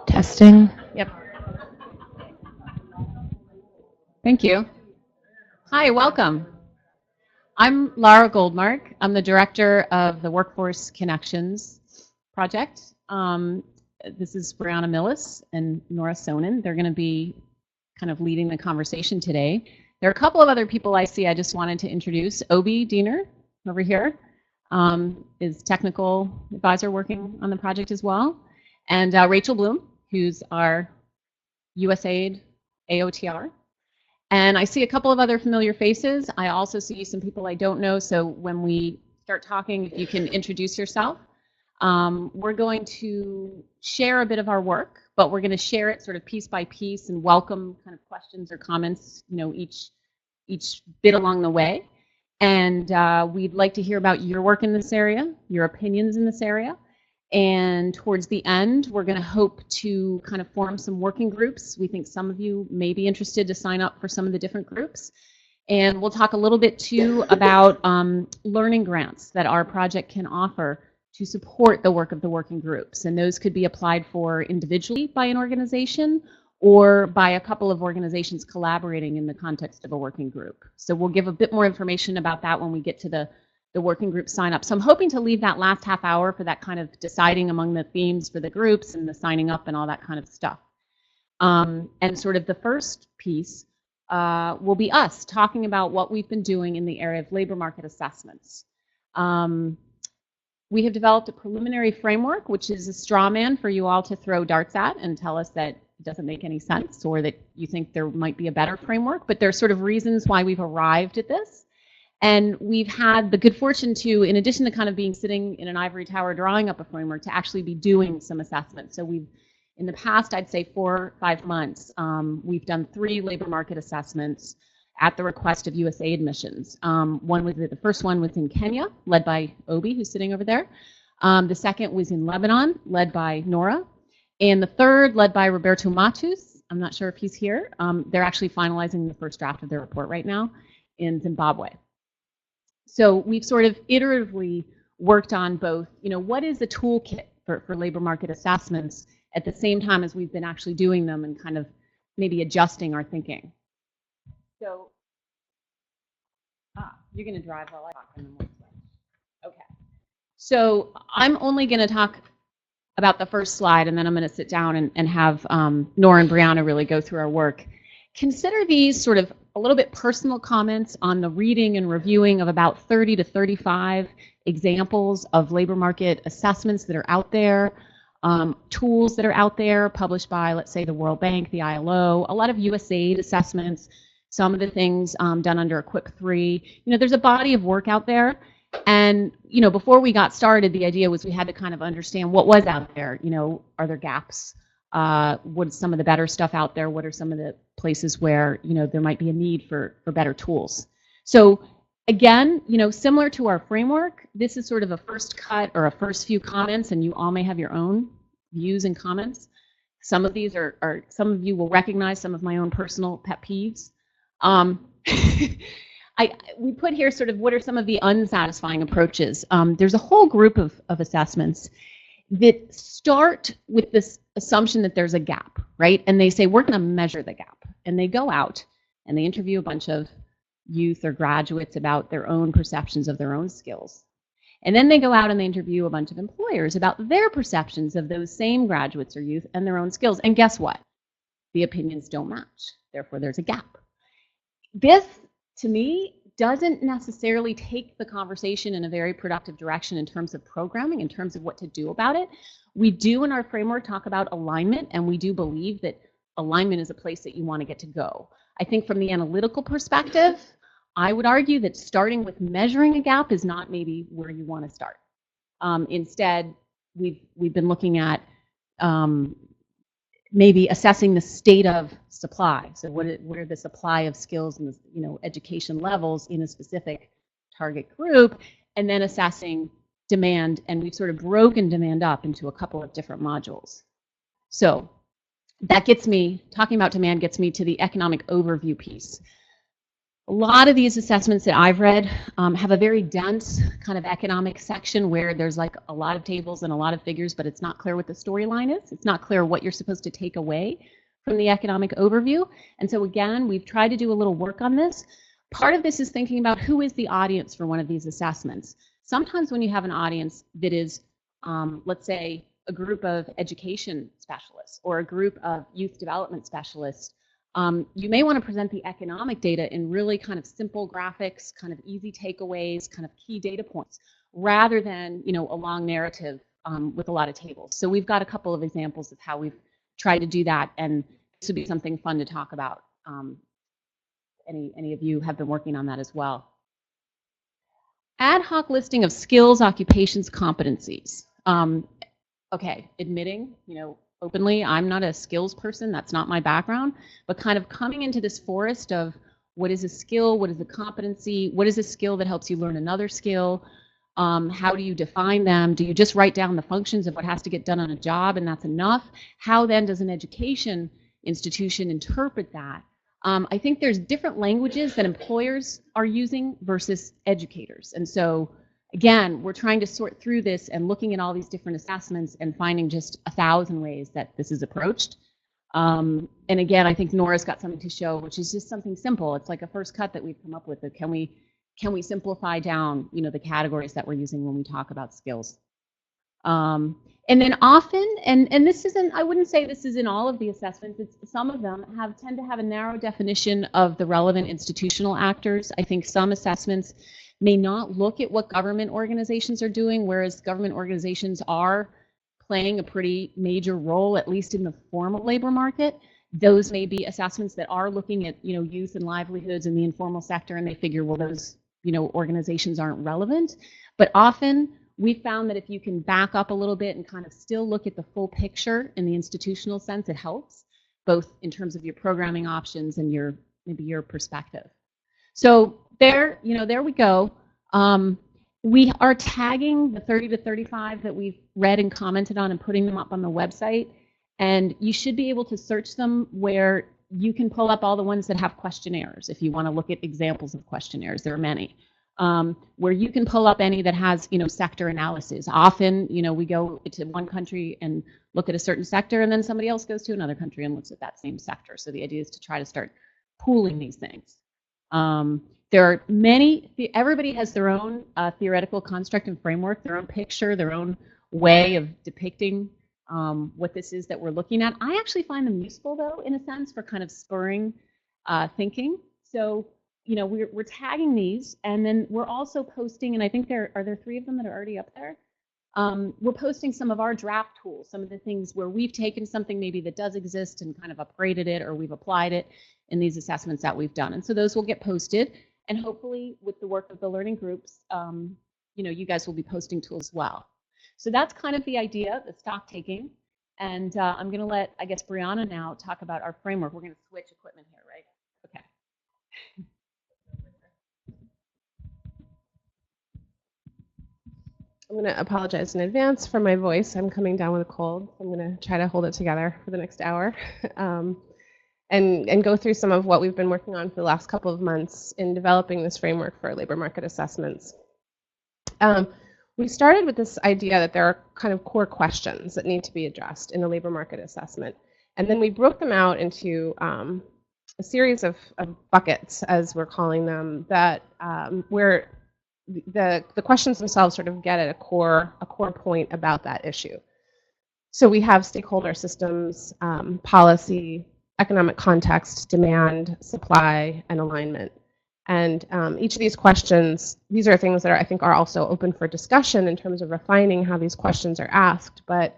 Testing. Yep. Thank you. Hi, welcome. I'm Lara Goldmark. I'm the director of the Workforce Connections project. This is Bryanna Millis and Nora Sohnen. They're going to be kind of leading the conversation today. There are a couple of other people I see I just wanted to introduce. Obi Diener over here is technical advisor working on the project as well. And Rachel Bloom, who's our USAID AOTR. And I see a couple of other familiar faces. I also see some people I don't know. So when we start talking, if you can introduce yourself. We're going to share a bit of our work, but we're going to share it sort of piece by piece and welcome kind of questions or comments, each bit along the way. And we'd like to hear about your work in this area, your opinions in this area. And towards the end, we're going to hope to kind of form some working groups. We think some of you may be interested to sign up for some of the different groups. And we'll talk a little bit too about learning grants that our project can offer to support the work of the working groups. And those could be applied for individually by an organization or by a couple of organizations collaborating in the context of a working group. So we'll give a bit more information about that when we get to the working group sign up. So I'm hoping to leave that last half hour for that kind of deciding among the themes for the groups and the signing up and all that kind of stuff. And sort of the first piece will be us talking about what we've been doing in the area of labor market assessments. We have developed a preliminary framework, which is a straw man for you all to throw darts at and tell us that it doesn't make any sense or that you think there might be a better framework. But there's sort of reasons why we've arrived at this. And we've had the good fortune to, in addition to kind of being sitting in an ivory tower drawing up a framework, to actually be doing some assessments. So we've, in the past, I'd say 4 or 5 months, we've done 3 labor market assessments at the request of USAID missions. The first one was in Kenya, led by Obi, who's sitting over there. The second was in Lebanon, led by Nora. And the third, led by Roberto Matus. I'm not sure if he's here. They're actually finalizing the first draft of their report right now in Zimbabwe. So we've sort of iteratively worked on both, what is the toolkit for labor market assessments at the same time as we've been actually doing them and kind of maybe adjusting our thinking. So, you're going to drive while I talk. Okay. So I'm only going to talk about the first slide, and then I'm going to sit down and have Nora and Bryanna really go through our work. Consider these sort of a little bit personal comments on the reading and reviewing of about 30 to 35 examples of labor market assessments that are out there, tools that are out there published by, let's say, the World Bank, the ILO, a lot of USAID assessments, some of the things done under EQUIP 3. There's a body of work out there. And, before we got started, the idea was we had to kind of understand what was out there. Are there gaps? What's some of the better stuff out there? What are some of the places where, there might be a need for better tools? So again, similar to our framework, this is sort of a first cut or a first few comments, and you all may have your own views and comments. Some of these are some of you will recognize some of my own personal pet peeves. We put here sort of what are some of the unsatisfying approaches. There's a whole group of assessments that start with this assumption that there's a gap, right? And they say, we're going to measure the gap. And they go out and they interview a bunch of youth or graduates about their own perceptions of their own skills. And then they go out and they interview a bunch of employers about their perceptions of those same graduates or youth and their own skills. And guess what? The opinions don't match. Therefore, there's a gap. This, to me, doesn't necessarily take the conversation in a very productive direction in terms of programming, in terms of what to do about it. We do in our framework talk about alignment, and we do believe that alignment is a place that you want to get to go. I think from the analytical perspective, I would argue that starting with measuring a gap is not maybe where you want to start. Instead, we've been looking at maybe assessing the state of supply. So what are the supply of skills and education levels in a specific target group, and then assessing demand. And we've sort of broken demand up into a couple of different modules. So that gets me, talking about demand gets me to the economic overview piece. A lot of these assessments that I've read have a very dense kind of economic section where there's like a lot of tables and a lot of figures, but it's not clear what the storyline is. It's not clear what you're supposed to take away from the economic overview. And so again, we've tried to do a little work on this. Part of this is thinking about who is the audience for one of these assessments. Sometimes when you have an audience that is, let's say, a group of education specialists or a group of youth development specialists, you may want to present the economic data in really kind of simple graphics, kind of easy takeaways, kind of key data points, rather than a long narrative with a lot of tables. So we've got a couple of examples of how we've tried to do that, and this would be something fun to talk about. Any of you have been working on that as well. Ad hoc listing of skills, occupations, competencies. Okay, admitting, openly, I'm not a skills person, that's not my background, but kind of coming into this forest of what is a skill, what is a competency, what is a skill that helps you learn another skill, how do you define them, do you just write down the functions of what has to get done on a job and that's enough? How then does an education institution interpret that? I think there's different languages that employers are using versus educators, and so again, we're trying to sort through this and looking at all these different assessments and finding just 1,000 ways that this is approached. And again, I think Nora's got something to show, which is just something simple. It's like a first cut that we've come up with. Can we simplify down, the categories that we're using when we talk about skills? And then often, and this isn't, I wouldn't say this is in all of the assessments, some of them tend to have a narrow definition of the relevant institutional actors. I think some assessments may not look at what government organizations are doing, whereas government organizations are playing a pretty major role, at least in the formal labor market. Those may be assessments that are looking at, youth and livelihoods in the informal sector, and they figure, well, those, organizations aren't relevant. But often we found that if you can back up a little bit and kind of still look at the full picture in the institutional sense, it helps, both in terms of your programming options and maybe your perspective. So there we go. We are tagging the 30 to 35 that we've read and commented on and putting them up on the website. And you should be able to search them where you can pull up all the ones that have questionnaires. If you want to look at examples of questionnaires, there are many. Where you can pull up any that has, sector analysis. Often, we go to one country and look at a certain sector, and then somebody else goes to another country and looks at that same sector. So the idea is to try to start pooling these things. There are many, everybody has their own theoretical construct and framework, their own picture, their own way of depicting what this is that we're looking at. I actually find them useful, though, in a sense, for kind of spurring thinking. So, we're tagging these, and then we're also posting, and I think are there 3 of them that are already up there? We're posting some of our draft tools, some of the things where we've taken something maybe that does exist and kind of upgraded it, or we've applied it in these assessments that we've done. And so those will get posted, and hopefully with the work of the learning groups, you guys will be posting tools as well. So that's kind of the idea, the stock taking. And I'm going to let, I guess, Bryanna now talk about our framework. We're going to switch equipment here, right? Okay. I'm going to apologize in advance for my voice. I'm coming down with a cold. I'm going to try to hold it together for the next hour and go through some of what we've been working on for the last couple of months in developing this framework for labor market assessments. We started with this idea that there are kind of core questions that need to be addressed in a labor market assessment. And then we broke them out into a series of buckets, as we're calling them, that where the questions themselves sort of get at a core point about that issue. So we have stakeholder systems, policy, economic context, demand, supply, and alignment. And each of these questions, these are things that I think are also open for discussion in terms of refining how these questions are asked. But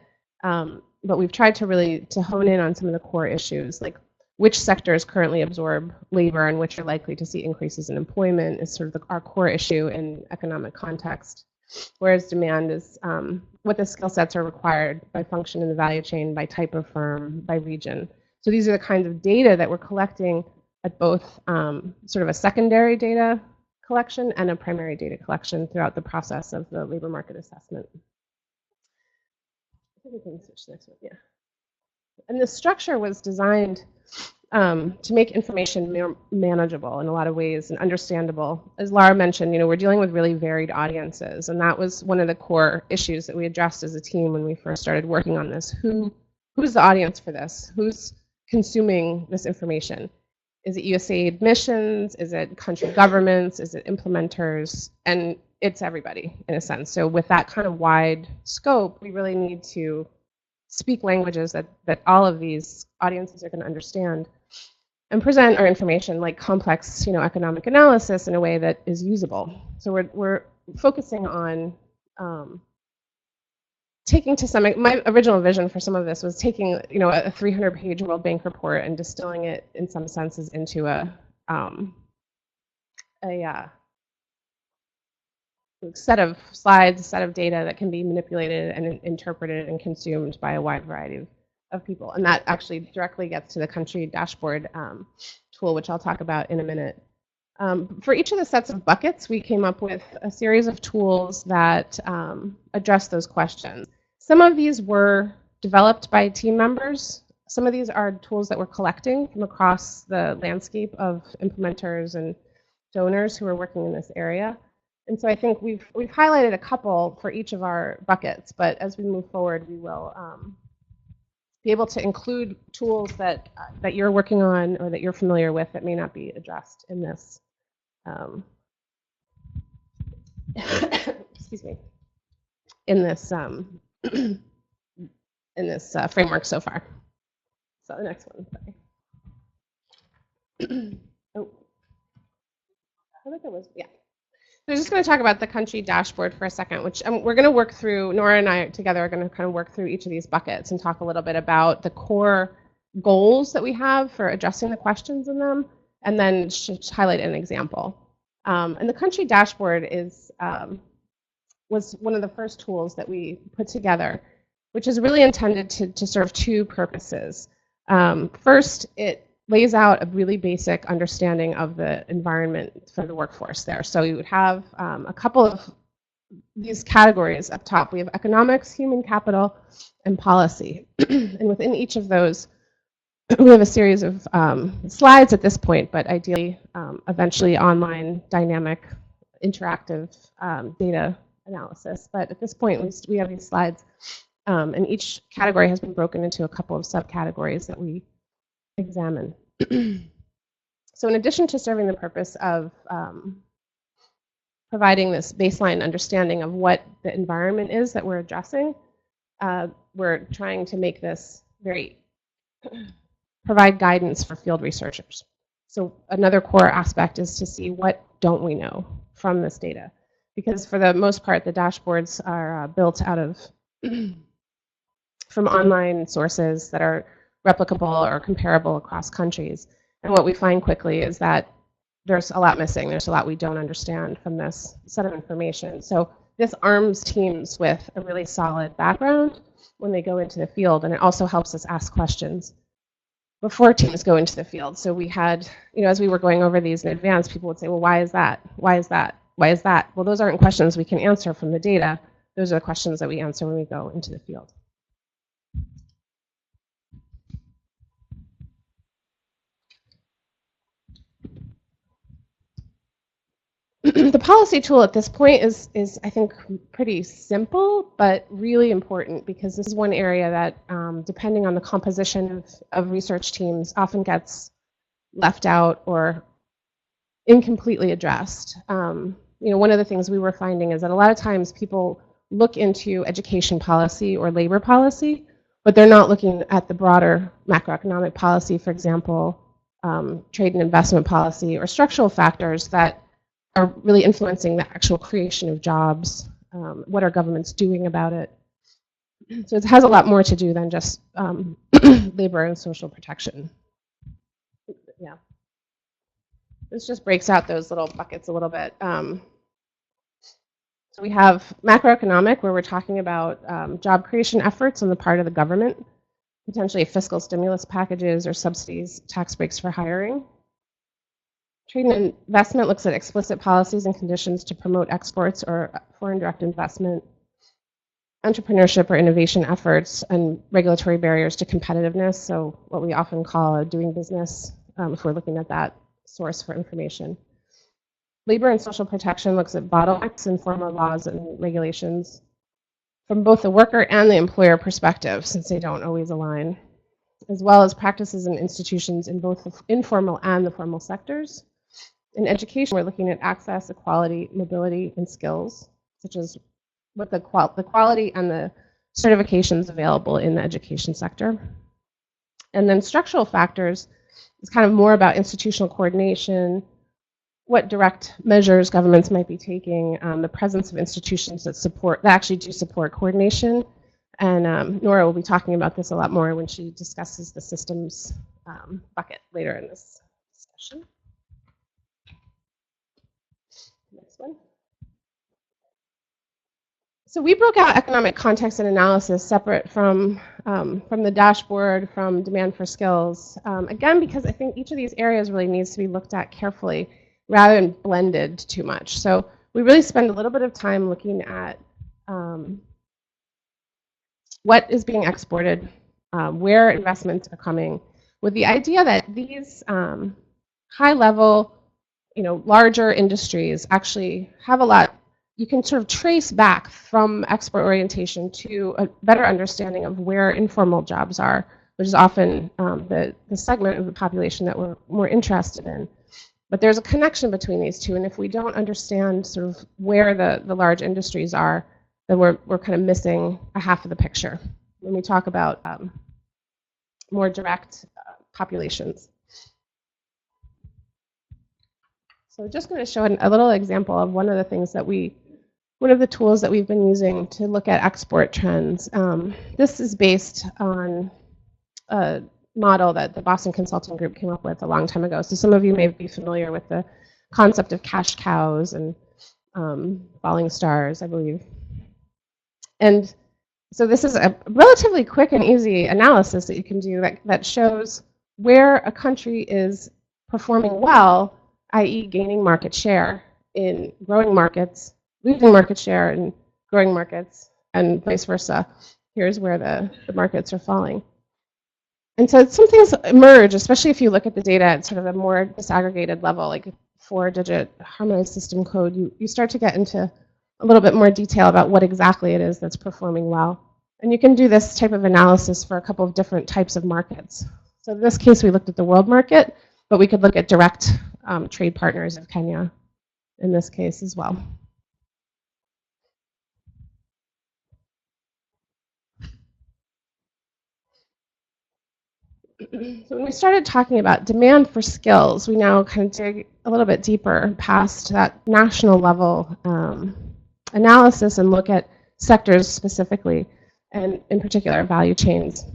we've tried to hone in on some of the core issues, like which sectors currently absorb labor and which are likely to see increases in employment is sort of our core issue in economic context. Whereas demand is what the skill sets are required by function in the value chain, by type of firm, by region. So these are the kinds of data that we're collecting at both sort of a secondary data collection and a primary data collection throughout the process of the labor market assessment. I think we can switch to the next one, yeah. And the structure was designed to make information more manageable in a lot of ways and understandable. As Lara mentioned, we're dealing with really varied audiences, and that was one of the core issues that we addressed as a team when we first started working on this. Who's the audience for this? Who's consuming this information? Is it USAID missions? Is it country governments? Is it implementers? And it's everybody, in a sense. So with that kind of wide scope, we really need to speak languages that all of these audiences are going to understand and present our information like complex, economic analysis in a way that is usable. So we're focusing on taking to some. My original vision for some of this was taking, a 300-page World Bank report and distilling it in some senses into a set of slides, a set of data that can be manipulated and interpreted and consumed by a wide variety of people. And that actually directly gets to the country dashboard tool, which I'll talk about in a minute. For each of the sets of buckets, we came up with a series of tools that address those questions. Some of these were developed by team members. Some of these are tools that we're collecting from across the landscape of implementers and donors who are working in this area. And so I think we've highlighted a couple for each of our buckets, but as we move forward, we will be able to include tools that you're working on or that you're familiar with that may not be addressed in this. Excuse me. In this framework so far. So the next one. Sorry. Oh, I think it was So I'm just going to talk about the country dashboard for a second, which we're going to work through. Nora and I together are going to kind of work through each of these buckets and talk a little bit about the core goals that we have for addressing the questions in them, and then highlight an example. And the country dashboard was one of the first tools that we put together, which is really intended to serve two purposes. First, it lays out a really basic understanding of the environment for the workforce there. So you would have a couple of these categories up top. We have economics, human capital, and policy. And within each of those, we have a series of slides at this point, but ideally, eventually online, dynamic, interactive data analysis. But at this point, we have these slides, and each category has been broken into a couple of subcategories that we examine. So in addition to serving the purpose of providing this baseline understanding of what the environment is that we're addressing, we're trying to make this provide guidance for field researchers. So another core aspect is to see what don't we know from this data. Because for the most part, the dashboards are built out of from online sources that are replicable or comparable across countries. And what we find quickly is that there's a lot missing. There's a lot we don't understand from this set of information. So this arms teams with a really solid background when they go into the field, and it also helps us ask questions before teams go into the field. So we had, as we were going over these in advance, people would say, well, why is that? Why is that? Why is that? Well, those aren't questions we can answer from the data. Those are the questions that we answer when we go into the field. The policy tool at this point is I think pretty simple, but really important, because this is one area that, depending on the composition of research teams, often gets left out or incompletely addressed. One of the things we were finding is that a lot of times people look into education policy or labor policy, but they're not looking at the broader macroeconomic policy, for example, trade and investment policy, or structural factors that are really influencing the actual creation of jobs. What are governments doing about it? So it has a lot more to do than just labor and social protection. Yeah. This just breaks out those little buckets a little bit. So we have macroeconomic, where we're talking about job creation efforts on the part of the government, potentially fiscal stimulus packages or subsidies, tax breaks for hiring. Trade and investment looks at explicit policies and conditions to promote exports or foreign direct investment. entrepreneurship or innovation efforts, and regulatory barriers to competitiveness, so what we often call a doing business, if we're looking at that source for information. Labor and social protection looks at bottlenecks in formal laws and regulations from both the worker and the employer perspective, since they don't always align, as well as practices and institutions in both the informal and the formal sectors. In education, we're looking at access, equality, mobility, and skills, such as what the quality and the certifications available in the education sector. And then structural factors is kind of more about institutional coordination, what direct measures governments might be taking, the presence of institutions that actually do support coordination. And Nora will be talking about this a lot more when she discusses the systems bucket later in this discussion. Next one. So we broke out economic context and analysis separate from the dashboard, from demand for skills. Again, because I think each of these areas really needs to be looked at carefully rather than blended too much. So we really spend a little bit of time looking at what is being exported, where investments are coming, with the idea that these high-level, larger industries actually have a lot. You can sort of trace back from export orientation to a better understanding of where informal jobs are, which is often the segment of the population that we're more interested in. But there's a connection between these two, and if we don't understand sort of where the large industries are, then we're kind of missing a half of the picture when we talk about more direct populations. So just going to show a little example of one of the tools that we've been using to look at export trends. This is based on a model that the Boston Consulting Group came up with a long time ago. So some of you may be familiar with the concept of cash cows and falling stars, I believe. And so this is a relatively quick and easy analysis that you can do that shows where a country is performing well, i.e. gaining market share in growing markets, losing market share in growing markets, and vice versa. Here's where the markets are falling. And so some things emerge, especially if you look at the data at sort of a more disaggregated level, like 4-digit harmonized system code. You start to get into a little bit more detail about what exactly it is that's performing well. And you can do this type of analysis for a couple of different types of markets. So in this case, we looked at the world market, but we could look at direct trade partners of Kenya in this case as well. So when we started talking about demand for skills, we now kind of dig a little bit deeper past that national level analysis and look at sectors specifically, and in particular value chains.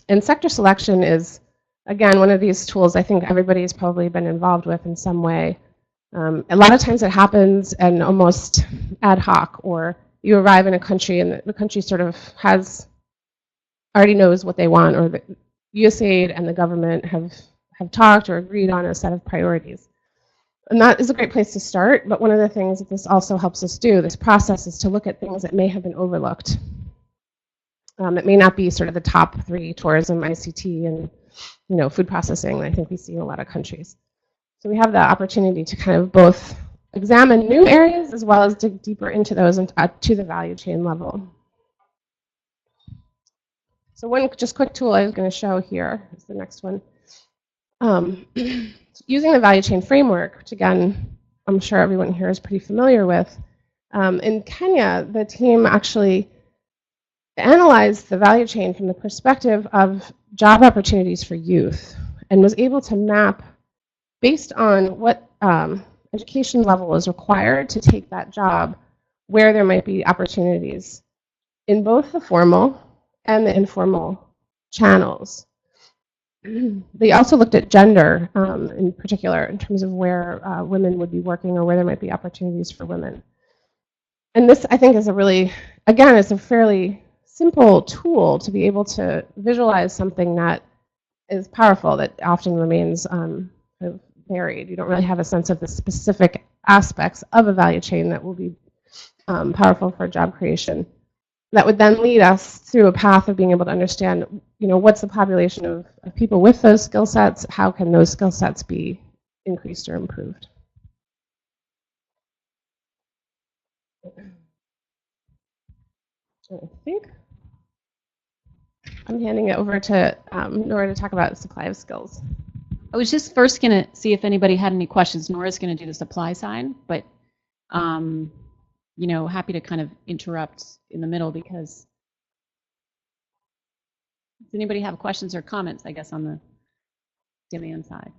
And sector selection is, again, one of these tools I think everybody's probably been involved with in some way. A lot of times it happens and almost ad hoc, or you arrive in a country and the country sort of already knows what they want, or the USAID and the government have talked or agreed on a set of priorities. And that is a great place to start, but one of the things that this also helps us do, this process, is to look at things that may have been overlooked. It may not be sort of the top 3, tourism, ICT, and food processing, I think we see in a lot of countries. So we have the opportunity to kind of both examine new areas as well as dig deeper into those and to the value chain level. So one just quick tool I was going to show here is the next one. Using the value chain framework, which again, I'm sure everyone here is pretty familiar with. In Kenya, the team actually analyzed the value chain from the perspective of job opportunities for youth and was able to map, based on what education level is required to take that job, where there might be opportunities in both the formal and the informal channels. They also looked at gender in particular in terms of where women would be working or where there might be opportunities for women. And this, I think, is it's a fairly simple tool to be able to visualize something that is powerful, that often remains kind of varied. You don't really have a sense of the specific aspects of a value chain that will be powerful for job creation. that would then lead us through a path of being able to understand, what's the population of people with those skill sets, how can those skill sets be increased or improved. I think I'm handing it over to Nora to talk about supply of skills. I was just first going to see if anybody had any questions. Nora's going to do the supply side, but happy to kind of interrupt in the middle because does anybody have questions or comments, I guess, on the demand side?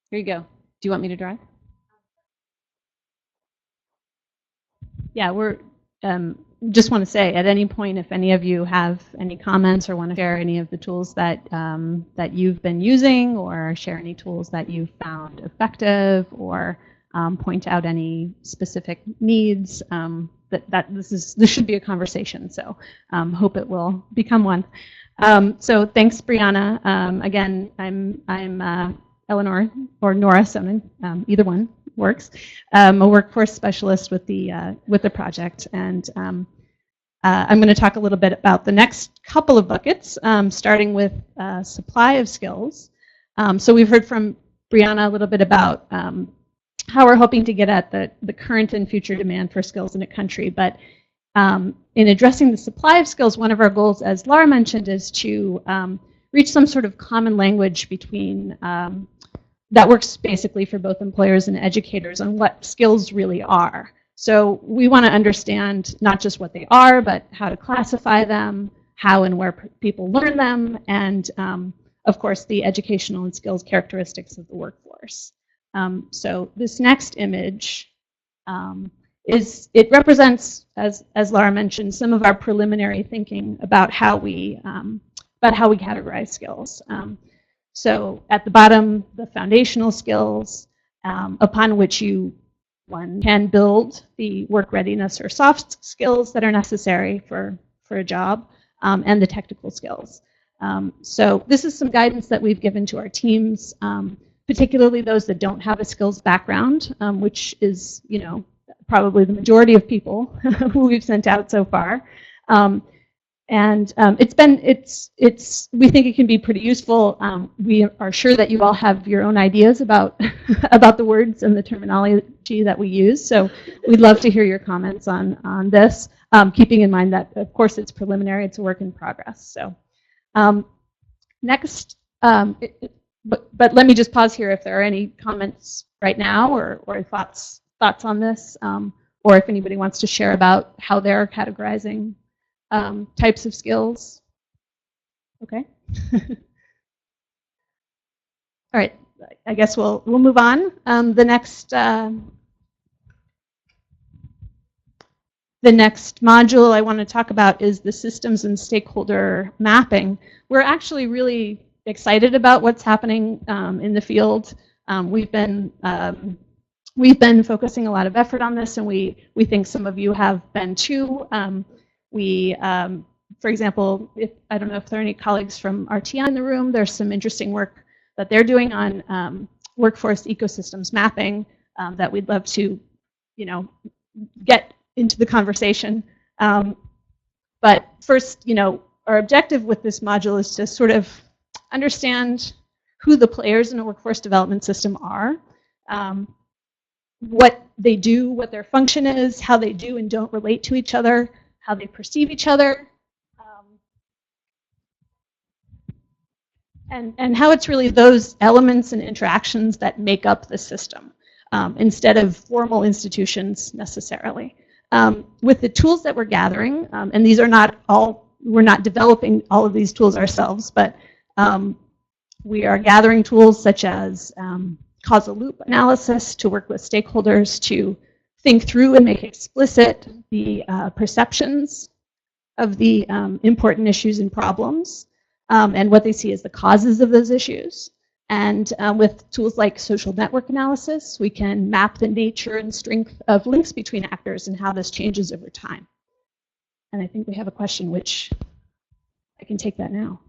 Here you go. Do you want me to drive? Yeah, we're just want to say at any point, if any of you have any comments or want to share any of the tools that that you've been using, or share any tools that you've found effective, or point out any specific needs, this should be a conversation. So hope it will become one. So thanks, Bryanna. Again, I'm Eleanor or Nora Sohnen, either one works. I'm a workforce specialist with the project, and I'm going to talk a little bit about the next couple of buckets, starting with supply of skills. So we've heard from Bryanna a little bit about how we're hoping to get at the current and future demand for skills in a country, but in addressing the supply of skills, one of our goals, as Lara mentioned, is to reach some sort of common language between that works basically for both employers and educators on what skills really are. So we want to understand not just what they are, but how to classify them, how and where people learn them, and of course the educational and skills characteristics of the workforce. So this next image it represents, as Lara mentioned, some of our preliminary thinking about how we categorize skills. So at the bottom, the foundational skills upon which one can build the work readiness or soft skills that are necessary for a job, and the technical skills. So this is some guidance that we've given to our teams, particularly those that don't have a skills background, which is probably the majority of people who we've sent out so far. And we think it can be pretty useful. We are sure that you all have your own ideas about about the words and the terminology that we use. So we'd love to hear your comments on this, keeping in mind that, of course, it's preliminary, it's a work in progress. So next, but let me just pause here if there are any comments right now or thoughts on this, or if anybody wants to share about how they're categorizing types of skills. Okay. All right. I guess we'll move on. The next module I want to talk about is the systems and stakeholder mapping. We're actually really excited about what's happening in the field. We've been focusing a lot of effort on this, and we think some of you have been too. For example, I don't know if there are any colleagues from RTI in the room, there's some interesting work that they're doing on workforce ecosystems mapping that we'd love to, get into the conversation. But first, our objective with this module is to sort of understand who the players in a workforce development system are, what they do, what their function is, how they do and don't relate to each other, how they perceive each other, and how it's really those elements and interactions that make up the system, instead of formal institutions necessarily. With the tools that we're gathering, and these are not all, we're not developing all of these tools ourselves, but we are gathering tools such as causal loop analysis to work with stakeholders to think through and make explicit the perceptions of the important issues and problems, and what they see as the causes of those issues. And with tools like social network analysis, we can map the nature and strength of links between actors and how this changes over time. And I think we have a question, which I can take that now.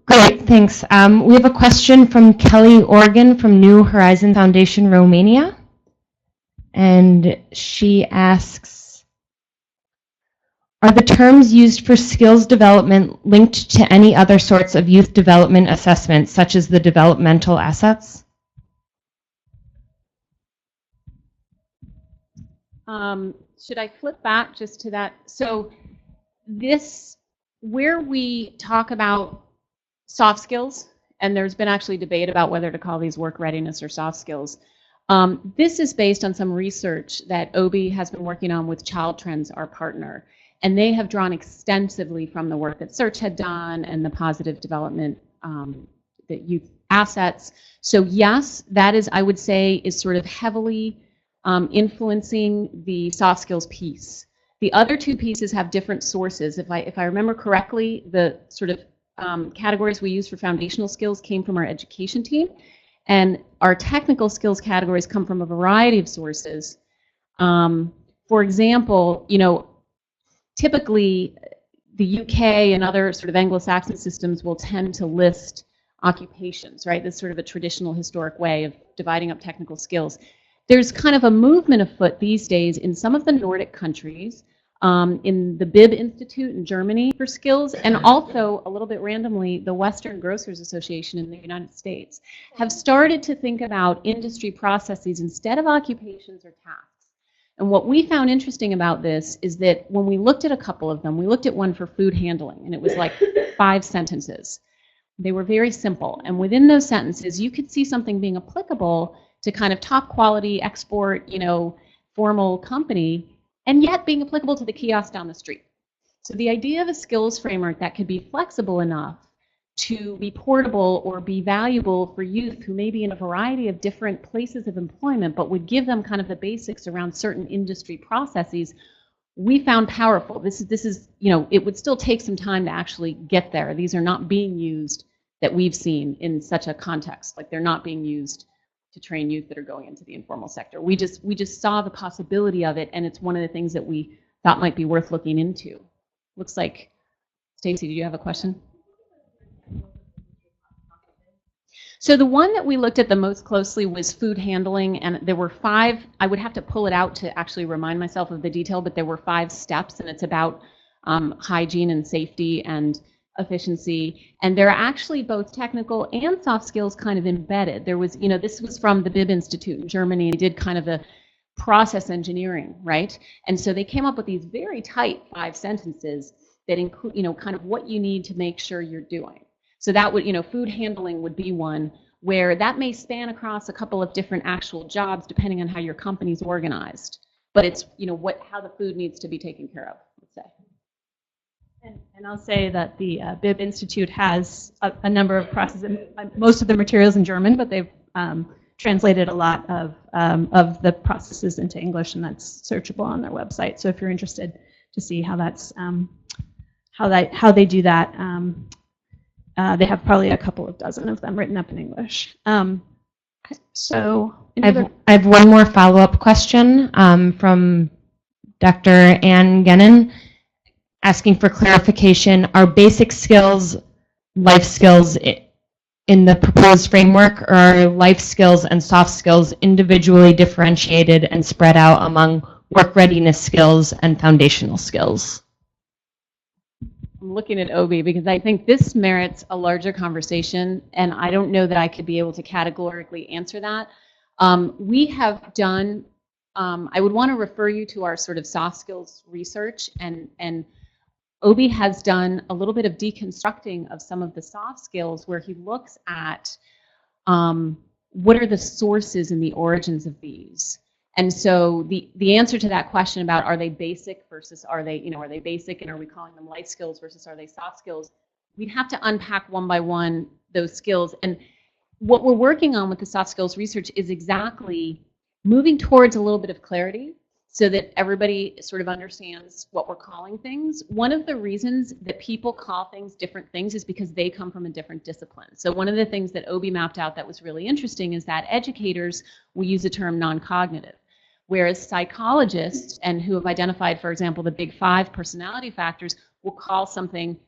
Great, thanks. We have a question from Kelly Organ from New Horizon Foundation, Romania. And she asks, are the terms used for skills development linked to any other sorts of youth development assessments, such as the developmental assets? Should I flip back just to that? So this, where we talk about soft skills, and there's been actually debate about whether to call these work readiness or soft skills. This is based on some research that OBI has been working on with Child Trends, our partner. And they have drawn extensively from the work that Search had done and the positive development that youth assets. So yes, that is, I would say, is sort of heavily influencing the soft skills piece. The other two pieces have different sources. If I remember correctly, the sort of categories we use for foundational skills came from our education team, and our technical skills categories come from a variety of sources. For example, you know, typically the UK and other sort of Anglo-Saxon systems will tend to list occupations, right? That's sort of a traditional historic way of dividing up technical skills. There's kind of a movement afoot these days in some of the Nordic countries, in the BIB Institute in Germany for skills, and also a little bit randomly, the Western Grocers Association in the United States have started to think about industry processes instead of occupations or tasks. And what we found interesting about this is that when we looked at a couple of them, we looked at one for food handling, and it was like 5 sentences. They were very simple, and within those sentences, you could see something being applicable to kind of top quality export, you know, formal company, and yet being applicable to the kiosk down the street. So the idea of a skills framework that could be flexible enough to be portable or be valuable for youth who may be in a variety of different places of employment, but would give them kind of the basics around certain industry processes, we found powerful. This is, you know, it would still take some time to actually get there. These are not being used that we've seen in such a context. Like, they're not being used to train youth that are going into the informal sector. We just saw the possibility of it, and it's one of the things that we thought might be worth looking into. Looks like, Stacy, do you have a question? So the one that we looked at the most closely was food handling, and there were 5, I would have to pull it out to actually remind myself of the detail, but there were 5 steps, and it's about hygiene and safety and efficiency, and they're actually both technical and soft skills kind of embedded. There was, you know, this was from the BIB Institute in Germany, and they did kind of a process engineering, right? And so they came up with these very tight 5 sentences that include, you know, kind of what you need to make sure you're doing. So that would, you know, food handling would be one where that may span across a couple of different actual jobs depending on how your company's organized. But it's, you know, how the food needs to be taken care of, let's say. And I'll say that the BIB Institute has a number of processes, most of the materials in German, but they've translated a lot of the processes into English, and that's searchable on their website. So if you're interested to see how that's how they do that, they have probably a couple of dozen of them written up in English. So I have one more follow-up question from Dr. Ann Gennon, asking for clarification. Are basic skills life skills in the proposed framework, or are life skills and soft skills individually differentiated and spread out among work readiness skills and foundational skills? I'm looking at Obi because I think this merits a larger conversation, and I don't know that I could be able to categorically answer that. We have done, I would want to refer you to our sort of soft skills research, and Obi has done a little bit of deconstructing of some of the soft skills where he looks at what are the sources and the origins of these. And so the answer to that question about are they basic versus are they basic and are we calling them life skills versus are they soft skills, we'd have to unpack one by one those skills. And what we're working on with the soft skills research is exactly moving towards a little bit of clarity so that everybody sort of understands what we're calling things. One of the reasons that people call things different things is because they come from a different discipline. So one of the things that Obi mapped out that was really interesting is that educators will use the term non-cognitive. Whereas psychologists, and who have identified, for example, the big 5 personality factors, will call something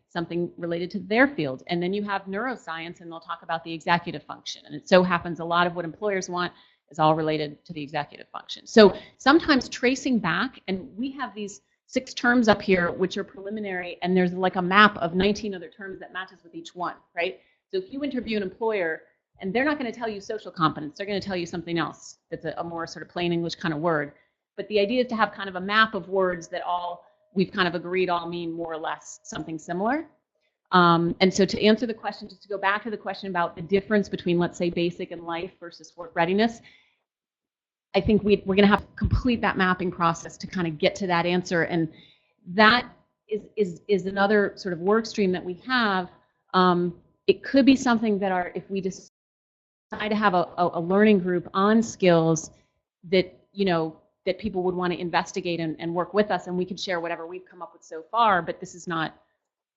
related to their field. And then you have neuroscience, and they'll talk about the executive function. And it so happens a lot of what employers want is all related to the executive function. So sometimes tracing back, and we have these 6 terms up here, which are preliminary, and there's like a map of 19 other terms that matches with each one, right? So if you interview an employer, and they're not going to tell you social competence, they're going to tell you something else that's a more sort of plain English kind of word. But the idea is to have kind of a map of words that all we've kind of agreed all mean more or less something similar. And so to answer the question, just to go back to the question about the difference between, let's say, basic and life versus work readiness, I think we're going to have to complete that mapping process to kind of get to that answer. And that is another sort of work stream that we have. It could be something that if we decide to have a learning group on skills that, that people would want to investigate and work with us, and we could share whatever we've come up with so far, but this is not,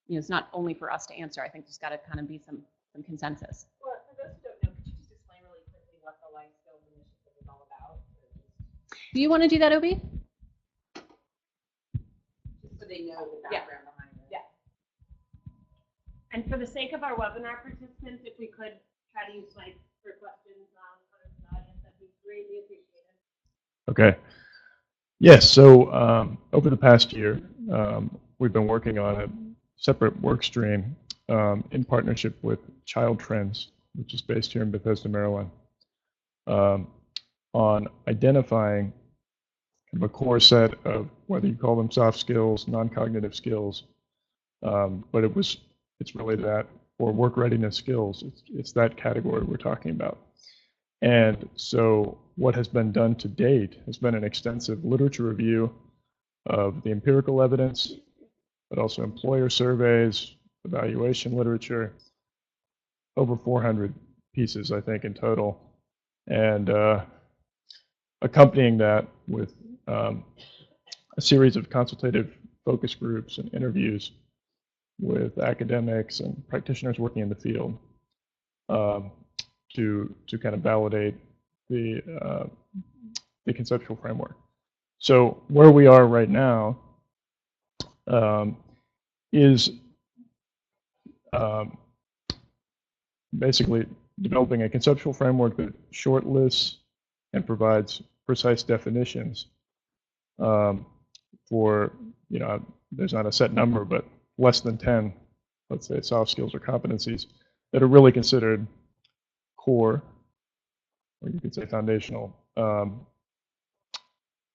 it's not only for us to answer. I think there's got to kind of be some consensus. Well, for those who don't know, could you just explain really quickly what the Life Skills Initiative is all about? Do you want to do that, Obi? Just so they know the background behind it. Yeah. And for the sake of our webinar participants, if we could try to use Mike for questions on the audience, that'd be greatly appreciated. Okay. Yes, so over the past year, we've been working on a separate work stream in partnership with Child Trends, which is based here in Bethesda, Maryland, on identifying a core set of, whether you call them soft skills, non-cognitive skills, but it's related to that, or work readiness skills. It's that category we're talking about. And so what has been done to date has been an extensive literature review of the empirical evidence, but also employer surveys, evaluation literature, over 400 pieces, I think, in total. And accompanying that with a series of consultative focus groups and interviews with academics and practitioners working in the field to kind of validate the conceptual framework. So where we are right now is basically developing a conceptual framework that shortlists and provides precise definitions for, there's not a set number, but less than 10, let's say, soft skills or competencies that are really considered core, or you could say foundational,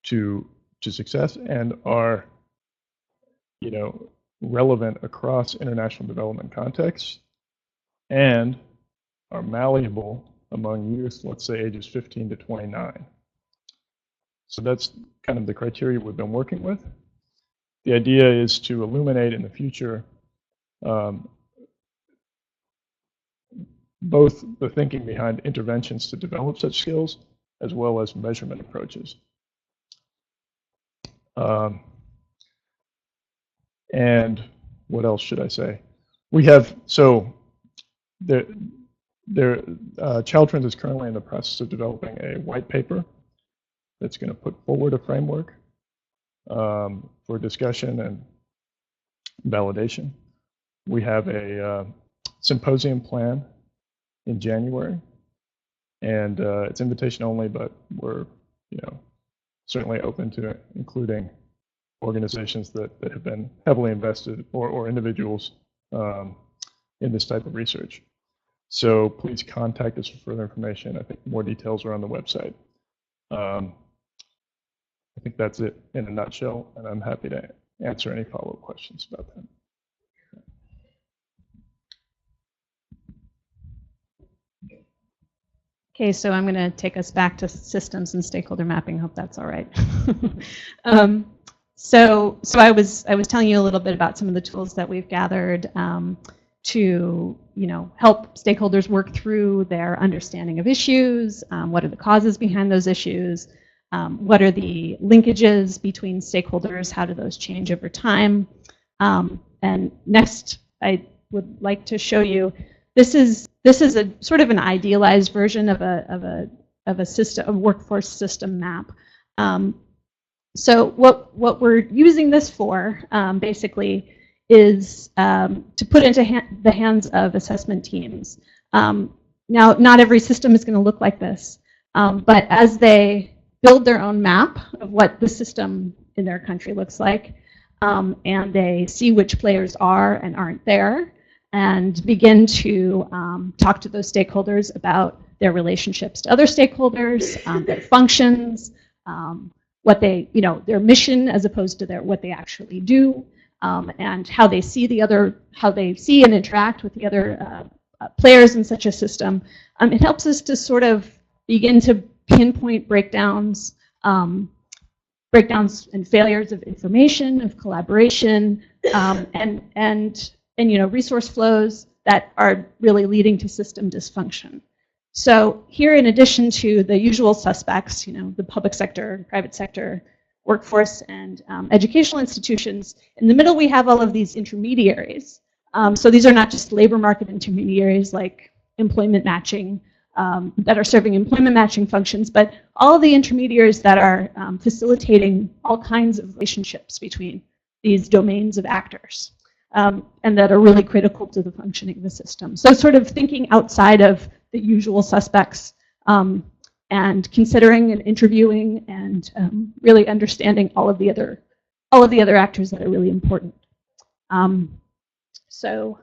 to success, and are, relevant across international development contexts, and are malleable among youth, let's say ages 15 to 29. So that's kind of the criteria we've been working with. The idea is to illuminate in the future both the thinking behind interventions to develop such skills, as well as measurement approaches. And what else should I say? We have, so Child Trends is currently in the process of developing a white paper that's going to put forward a framework for discussion and validation. We have a symposium plan in January, and it's invitation only, but we're certainly open to including organizations that have been heavily invested, or individuals in this type of research. So please contact us for further information. I think more details are on the website. I think that's it in a nutshell, and I'm happy to answer any follow-up questions about that. Okay, so I'm going to take us back to systems and stakeholder mapping. Hope that's all right. So I was telling you a little bit about some of the tools that we've gathered to help stakeholders work through their understanding of issues. What are the causes behind those issues? What are the linkages between stakeholders? How do those change over time? And next, I would like to show you. This is a sort of an idealized version of a system, a workforce system map. So what we're using this for, basically, is to put into the hands of assessment teams. Now, not every system is going to look like this, but as they build their own map of what the system in their country looks like, and they see which players are and aren't there, and begin to talk to those stakeholders about their relationships to other stakeholders, their functions, what they, their mission as opposed to what they actually do, and how they see how they see and interact with the other players in such a system. It helps us to sort of begin to pinpoint breakdowns and failures of information, of collaboration, and resource flows that are really leading to system dysfunction. So here, in addition to the usual suspects, the public sector, private sector, workforce, and educational institutions, in the middle we have all of these intermediaries. So these are not just labor market intermediaries like employment matching that are serving employment matching functions, but all of the intermediaries that are facilitating all kinds of relationships between these domains of actors, and that are really critical to the functioning of the system. So sort of thinking outside of the usual suspects, and considering and interviewing and really understanding all of the other actors that are really important. So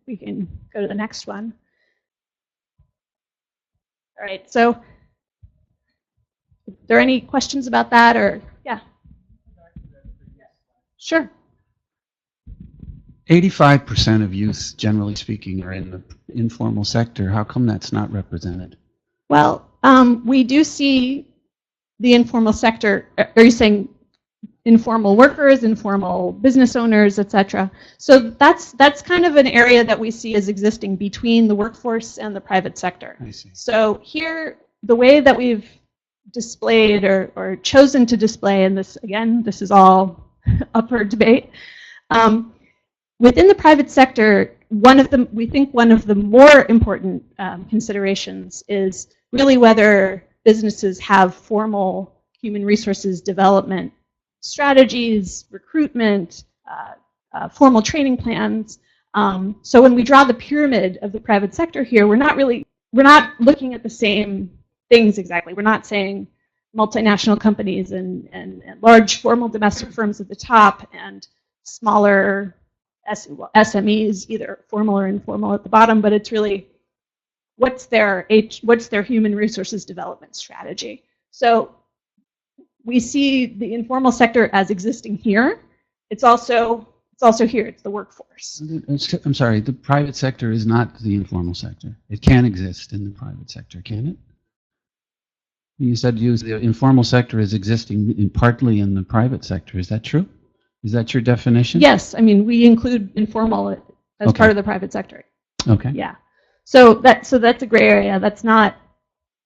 we can go to the next one. All right, so are there any questions about that, or yeah? Sure. 85% of youth, generally speaking, are in the informal sector. How come that's not represented? Well, we do see the informal sector. Are you saying informal workers, informal business owners, etc.? So that's kind of an area that we see as existing between the workforce and the private sector. I see. So here, the way that we've displayed or chosen to display, and this is all up for debate. Within the private sector, we think one of the more important considerations is really whether businesses have formal human resources development strategies, recruitment, formal training plans. So when we draw the pyramid of the private sector here, we're not looking at the same things exactly. We're not saying multinational companies and large formal domestic firms at the top and smaller SMEs, either formal or informal, at the bottom, but it's really what's their human resources development strategy. So we see the informal sector as existing here. It's also here. It's the workforce. I'm sorry. The private sector is not the informal sector. It can exist in the private sector, can it? You said the informal sector is existing partly in the private sector. Is that true? Is that your definition? Yes. I mean, we include informal as part of the private sector. Okay. Yeah. So that's a gray area. That's not.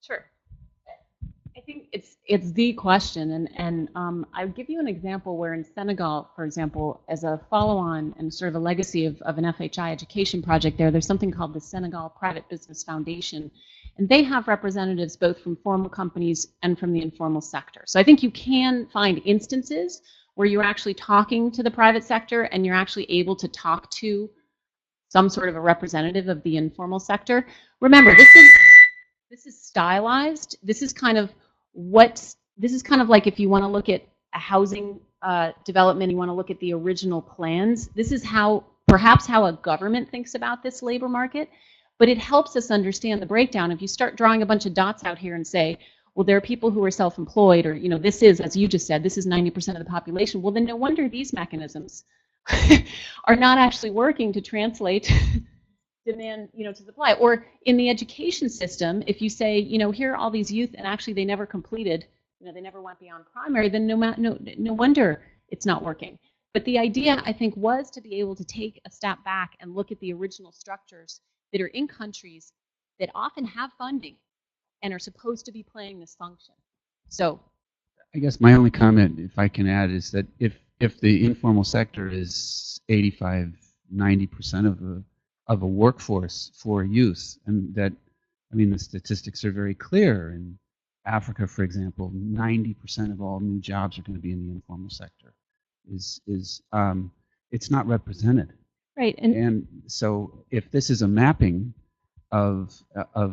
Sure. I think it's the question, and I'll give you an example where in Senegal, for example, as a follow-on and sort of a legacy of an FHI education project there's something called the Senegal Private Business Foundation, and they have representatives both from formal companies and from the informal sector. So I think you can find instances where you're actually talking to the private sector and you're actually able to talk to some sort of a representative of the informal sector. Remember, this is stylized. This is kind of like if you want to look at a housing development, you want to look at the original plans. This is perhaps how a government thinks about this labor market, but it helps us understand the breakdown. If you start drawing a bunch of dots out here and say, well, there are people who are self-employed, or this is, as you just said, this is 90% of the population. Well, then no wonder these mechanisms are not actually working to translate demand, to supply. Or in the education system, if you say, here are all these youth, and actually they never completed, they never went beyond primary, then no wonder it's not working. But the idea, I think, was to be able to take a step back and look at the original structures that are in countries that often have funding and are supposed to be playing this function. So I guess my only comment, if I can add, is that if the informal sector is 85–90% of a workforce for youth, and that, the statistics are very clear, and Africa, for example, 90% of all new jobs are going to be in the informal sector. It's not represented. Right. And so if this is a mapping of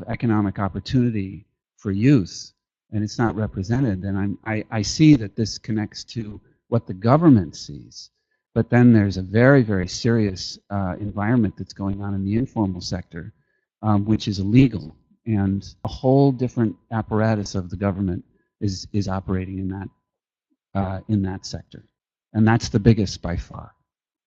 economic opportunity for youth, and it's not represented, then I see that this connects to what the government sees. But then there's a very, very serious environment that's going on in the informal sector, which is illegal, and a whole different apparatus of the government is operating in that sector, and that's the biggest by far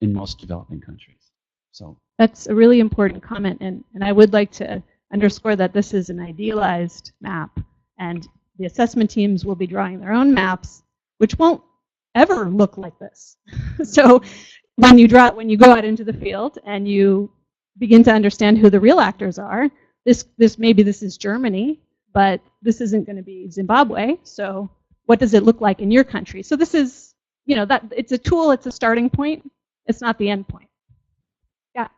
in most developing countries. So that's a really important comment, and I would like to underscore that this is an idealized map, and the assessment teams will be drawing their own maps, which won't ever look like this. So when you go out into the field and you begin to understand who the real actors are, maybe this is Germany, but this isn't going to be Zimbabwe. So what does it look like in your country? So this is, that it's a tool, it's a starting point. It's not the end point. Yeah.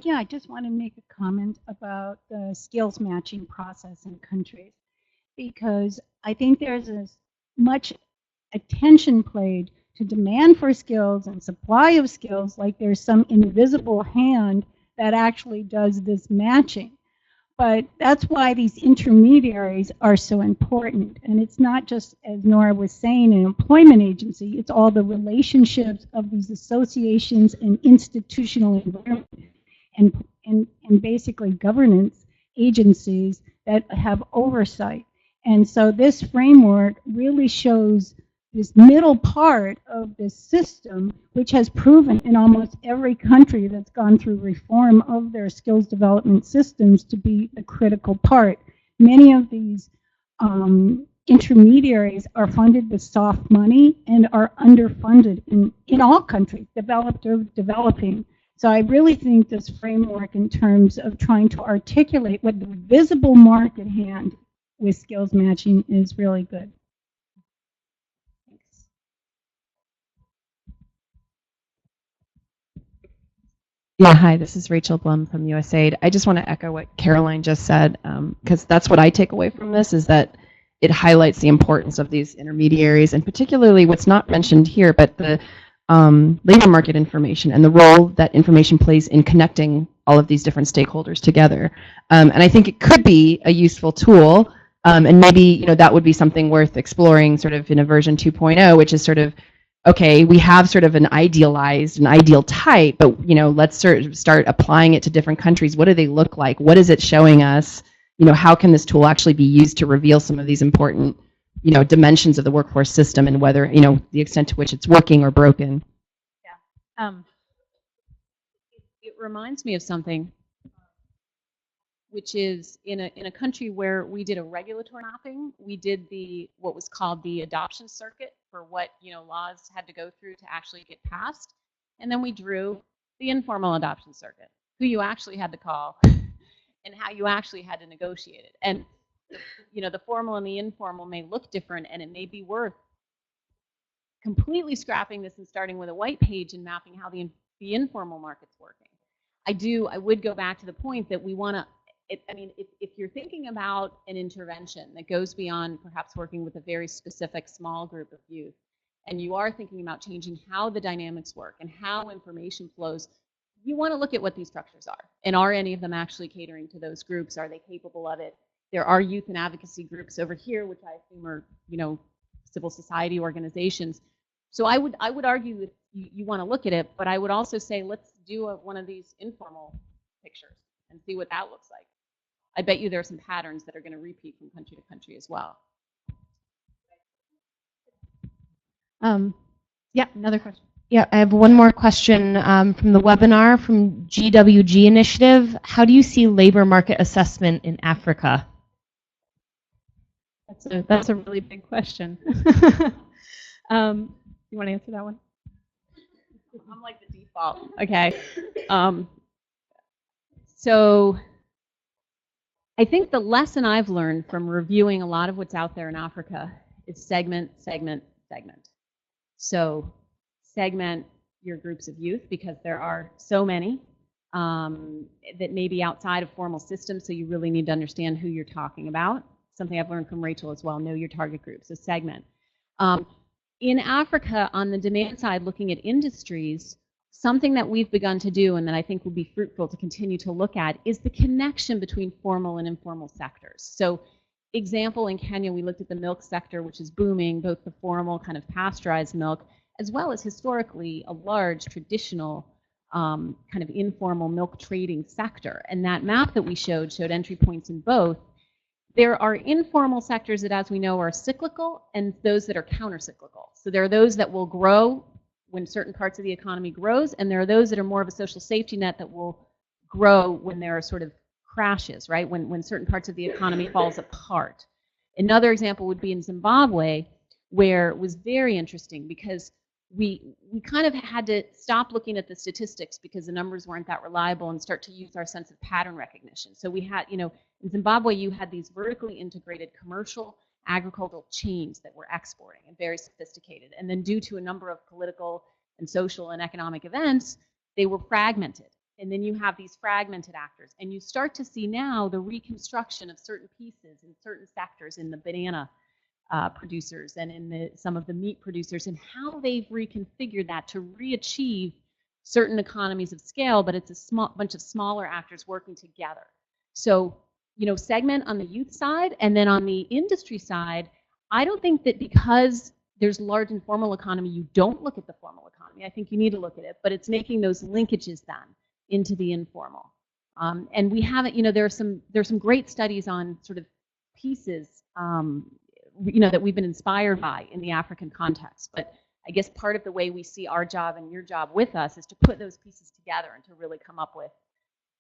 Yeah, I just want to make a comment about the skills matching process in countries, because I think there's as much attention played to demand for skills and supply of skills, like there's some invisible hand that actually does this matching. But that's why these intermediaries are so important. And it's not just, as Nora was saying, an employment agency, it's all the relationships of these associations and institutional environment and basically governance agencies that have oversight. And so this framework really shows this middle part of this system, which has proven in almost every country that's gone through reform of their skills development systems to be a critical part. Many of these intermediaries are funded with soft money and are underfunded in all countries, developed or developing. So I really think this framework, in terms of trying to articulate what the visible market hand with skills matching, is really good. Yeah, hi, this is Rachel Blum from USAID. I just want to echo what Caroline just said, because that's what I take away from this, is that it highlights the importance of these intermediaries, and particularly what's not mentioned here, but the labor market information and the role that information plays in connecting all of these different stakeholders together. And I think it could be a useful tool, and maybe that would be something worth exploring sort of in a version 2.0, which is sort of, okay, we have sort of an ideal type, but let's sort of start applying it to different countries. What do they look like? What is it showing us? How can this tool actually be used to reveal some of these important, dimensions of the workforce system, and whether, the extent to which it's working or broken? Yeah. It reminds me of something, which is in a country where we did a regulatory mapping. We did what was called the adoption circuit for what laws had to go through to actually get passed, and then we drew the informal adoption circuit, who you actually had to call, and how you actually had to negotiate it. And the formal and the informal may look different, and it may be worth completely scrapping this and starting with a white page and mapping how the informal market's working. I would go back to the point that we want to. If you're thinking about an intervention that goes beyond perhaps working with a very specific small group of youth, and you are thinking about changing how the dynamics work and how information flows, you want to look at what these structures are. And are any of them actually catering to those groups? Are they capable of it? There are youth and advocacy groups over here, which I assume are, civil society organizations. So I would argue that you want to look at it, but I would also say let's do one of these informal pictures and see what that looks like. I bet you there are some patterns that are going to repeat from country to country as well. Yeah, another question. Yeah, I have one more question from the webinar from GWG Initiative. How do you see labor market assessment in Africa? That's a really big question. You want to answer that one? I'm like the default. Okay. So I think the lesson I've learned from reviewing a lot of what's out there in Africa is segment, segment, segment. So segment your groups of youth, because there are so many that may be outside of formal systems, so you really need to understand who you're talking about. something I've learned from Rachel as well, know your target group, so segment. In Africa, on the demand side, looking at industries, something that we've begun to do and that I think will be fruitful to continue to look at is the connection between formal and informal sectors. So example, in Kenya, we looked at the milk sector, which is booming, both the formal kind of pasteurized milk, as well as historically a large traditional kind of informal milk trading sector. And that map that we showed entry points in both. There are informal sectors that, as we know, are cyclical and those that are counter-cyclical. So there are those that will grow when certain parts of the economy grows, and there are those that are more of a social safety net that will grow when there are sort of crashes, right? When certain parts of the economy falls apart. Another example would be in Zimbabwe, where it was very interesting because we kind of had to stop looking at the statistics because the numbers weren't that reliable and start to use our sense of pattern recognition. So we had, in Zimbabwe, you had these vertically integrated commercial agricultural chains that were exporting and very sophisticated. And then due to a number of political and social and economic events, they were fragmented. And then you have these fragmented actors. And you start to see now the reconstruction of certain pieces in certain sectors, in the banana producers and in some of the meat producers, and how they've reconfigured that to re-achieve certain economies of scale, but it's a bunch of smaller actors working together. So, segment on the youth side, and then on the industry side, I don't think that because there's large informal economy, you don't look at the formal economy. I think you need to look at it, but it's making those linkages then into the informal. And we haven't, there's some great studies on sort of pieces that we've been inspired by in the African context. But I guess part of the way we see our job and your job with us is to put those pieces together and to really come up with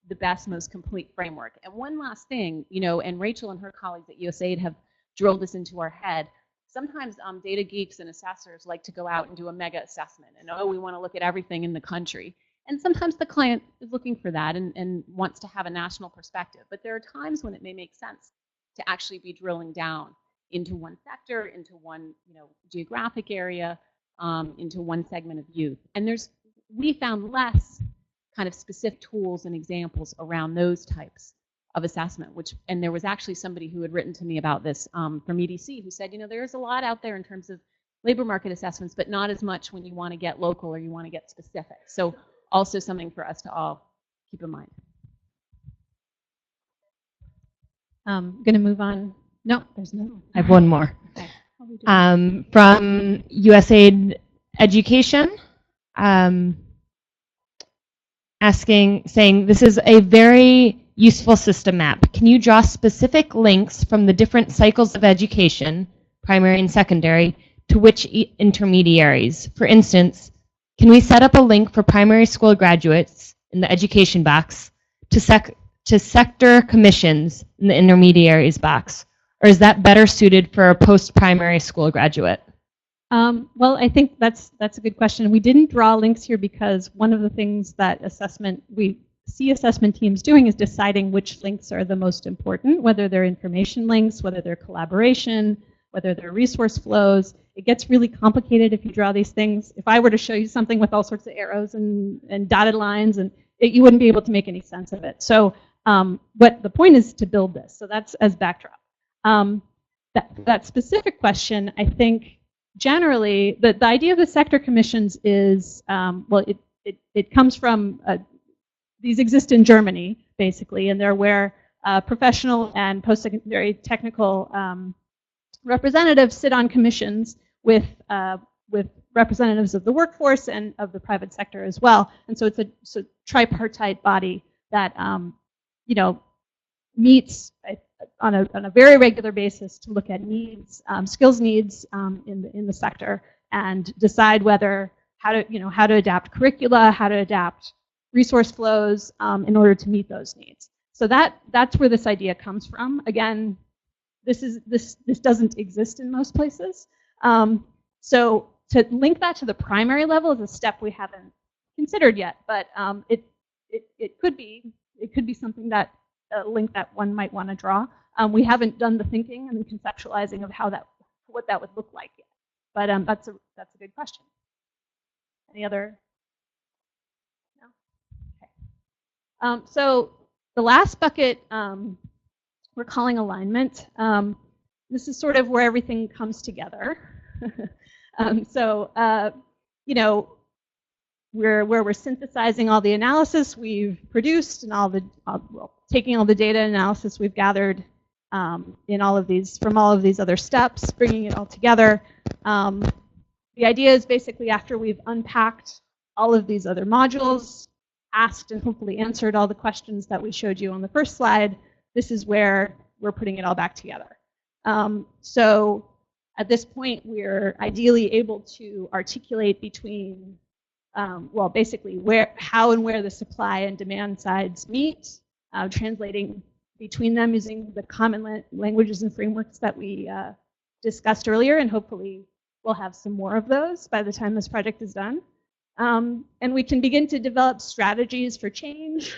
the best, most complete framework. And one last thing, and Rachel and her colleagues at USAID have drilled this into our head. Sometimes data geeks and assessors like to go out and do a mega assessment and, we want to look at everything in the country. And sometimes the client is looking for that and wants to have a national perspective. But there are times when it may make sense to actually be drilling down into one sector, into one geographic area, into one segment of youth. And we found less kind of specific tools and examples around those types of assessment, and there was actually somebody who had written to me about this from EDC who said, there's a lot out there in terms of labor market assessments, but not as much when you want to get local or you want to get specific. So also something for us to all keep in mind. I'm going to move on. No, there's no. I have one more. Okay. From USAID Education, saying this is a very useful system map. Can you draw specific links from the different cycles of education, primary and secondary, to which intermediaries? For instance, can we set up a link for primary school graduates in the education box to sector commissions in the intermediaries box? Or is that better suited for a post-primary school graduate? Well, I think that's a good question. We didn't draw links here because one of the things that we see assessment teams doing is deciding which links are the most important, whether they're information links, whether they're collaboration, whether they're resource flows. It gets really complicated if you draw these things. If I were to show you something with all sorts of arrows and dotted lines, you wouldn't be able to make any sense of it. So, but the point is to build this. So that's as backdrop. That specific question, I think, generally, the idea of the sector commissions is, it comes from, these exist in Germany, basically, and they're where professional and post-secondary technical representatives sit on commissions with representatives of the workforce and of the private sector as well. And so it's a tripartite body that, meets on a very regular basis to look at needs, skills needs in the sector, and decide how to adapt curricula, how to adapt resource flows in order to meet those needs. So that's where this idea comes from. Again, this doesn't exist in most places. So to link that to the primary level is a step we haven't considered yet, but it could be something that a link that one might want to draw. We haven't done the thinking and the conceptualizing of what that would look like yet. But that's a good question. Any other? No? Okay. So the last bucket we're calling alignment. this is sort of where everything comes together. You know, where we're synthesizing all the analysis we've produced and taking all the data analysis we've gathered in all of these, from all of these other steps, bringing it all together. The idea is basically after we've unpacked all of these other modules, asked and hopefully answered all the questions that we showed you on the first slide, this is where we're putting it all back together. So at this point, we're ideally able to articulate between, well, basically how and where the supply and demand sides meet, translating between them using the common languages and frameworks that we discussed earlier, and hopefully we'll have some more of those by the time this project is done. And we can begin to develop strategies for change,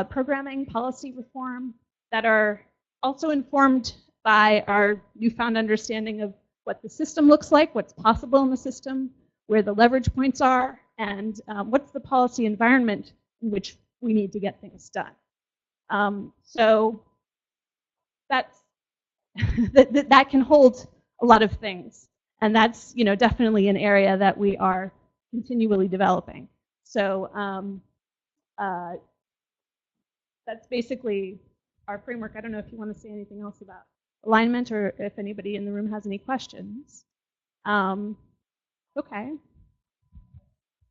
programming, policy reform that are also informed by our newfound understanding of what the system looks like, what's possible in the system, where the leverage points are, and what's the policy environment in which we need to get things done. So that's that can hold a lot of things, and that's, you know, definitely an area that we are continually developing. So that's basically our framework. I don't know if you want to say anything else about alignment, or if anybody in the room has any questions. Okay.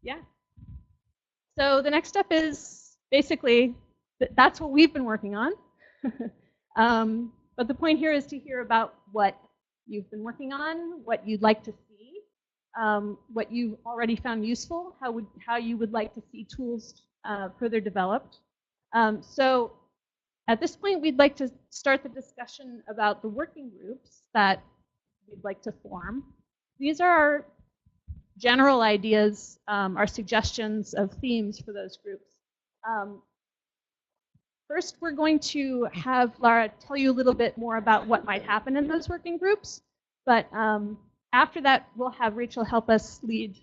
Yeah. So the next step is basically that's what we've been working on. But the point here is to hear about what you've been working on, what you'd like to see, what you've already found useful, how you would like to see tools further developed. So at this point, we'd like to start the discussion about the working groups that we'd like to form. These are our general ideas, our suggestions of themes for those groups. First, we're going to have Lara tell you a little bit more about what might happen in those working groups. But after that, we'll have Rachel help us lead.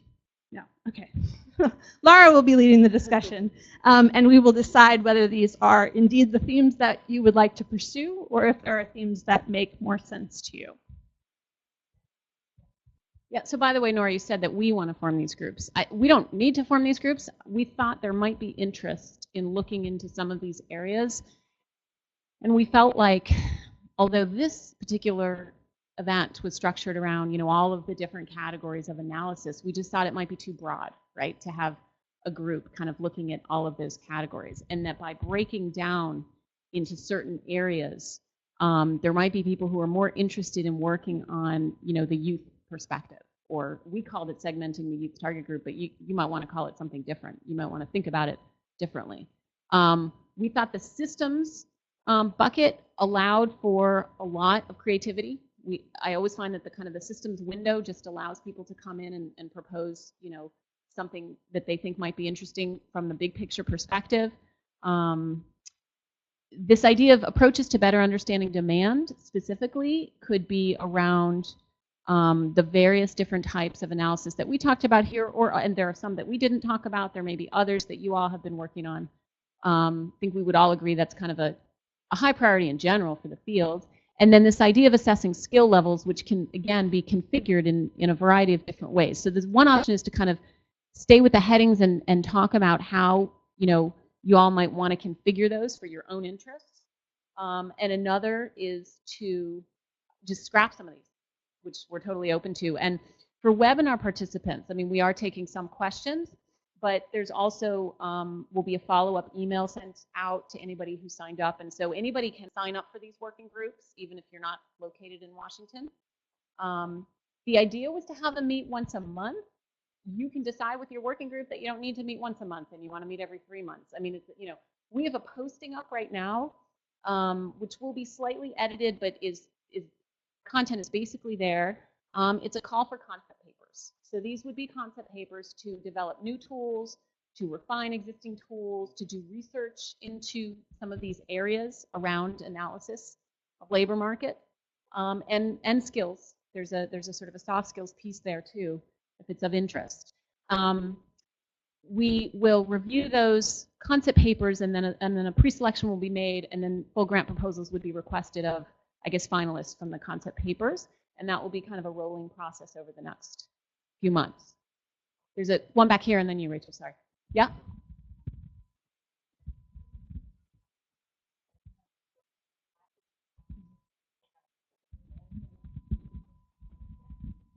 No, okay. Lara will be leading the discussion, and we will decide whether these are indeed the themes that you would like to pursue, or if there are themes that make more sense to you. Yeah, so by the way, Nora, you said that we want to form these groups. We don't need to form these groups. We thought there might be interest in looking into some of these areas. And we felt like, although this particular event was structured around, you know, all of the different categories of analysis, we just thought it might be too broad, right, to have a group kind of looking at all of those categories. And that by breaking down into certain areas, there might be people who are more interested in working on, you know, the youth perspective, or we called it segmenting the youth target group, but you might want to call it something different. You might want to think about it differently. We thought the systems bucket allowed for a lot of creativity. I always find that the systems window just allows people to come in and propose, you know, something that they think might be interesting from the big picture perspective. This idea of approaches to better understanding demand specifically could be around the various different types of analysis that we talked about here, and there are some that we didn't talk about. There may be others that you all have been working on. I think we would all agree that's kind of a high priority in general for the field. And then this idea of assessing skill levels, which can, again, be configured in a variety of different ways. So there's one option is to kind of stay with the headings and talk about how, you know, you all might want to configure those for your own interests. And another is to just scrap some of these, which we're totally open to. And for webinar participants, I mean, we are taking some questions, but there's also will be a follow-up email sent out to anybody who signed up. And so anybody can sign up for these working groups, even if you're not located in Washington. The idea was to have them meet once a month. You can decide with your working group that you don't need to meet once a month and you want to meet every 3 months. I mean, it's, you know, we have a posting up right now, which will be slightly edited, but is content is basically there. It's a call for concept papers. So these would be concept papers to develop new tools, to refine existing tools, to do research into some of these areas around analysis of labor market, and skills. There's a sort of a soft skills piece there too, if it's of interest. We will review those concept papers, and then a pre-selection will be made, and then full grant proposals would be requested of I guess, finalists from the concept papers, and that will be kind of a rolling process over the next few months. There's one back here, and then you, Rachel, sorry. Yeah?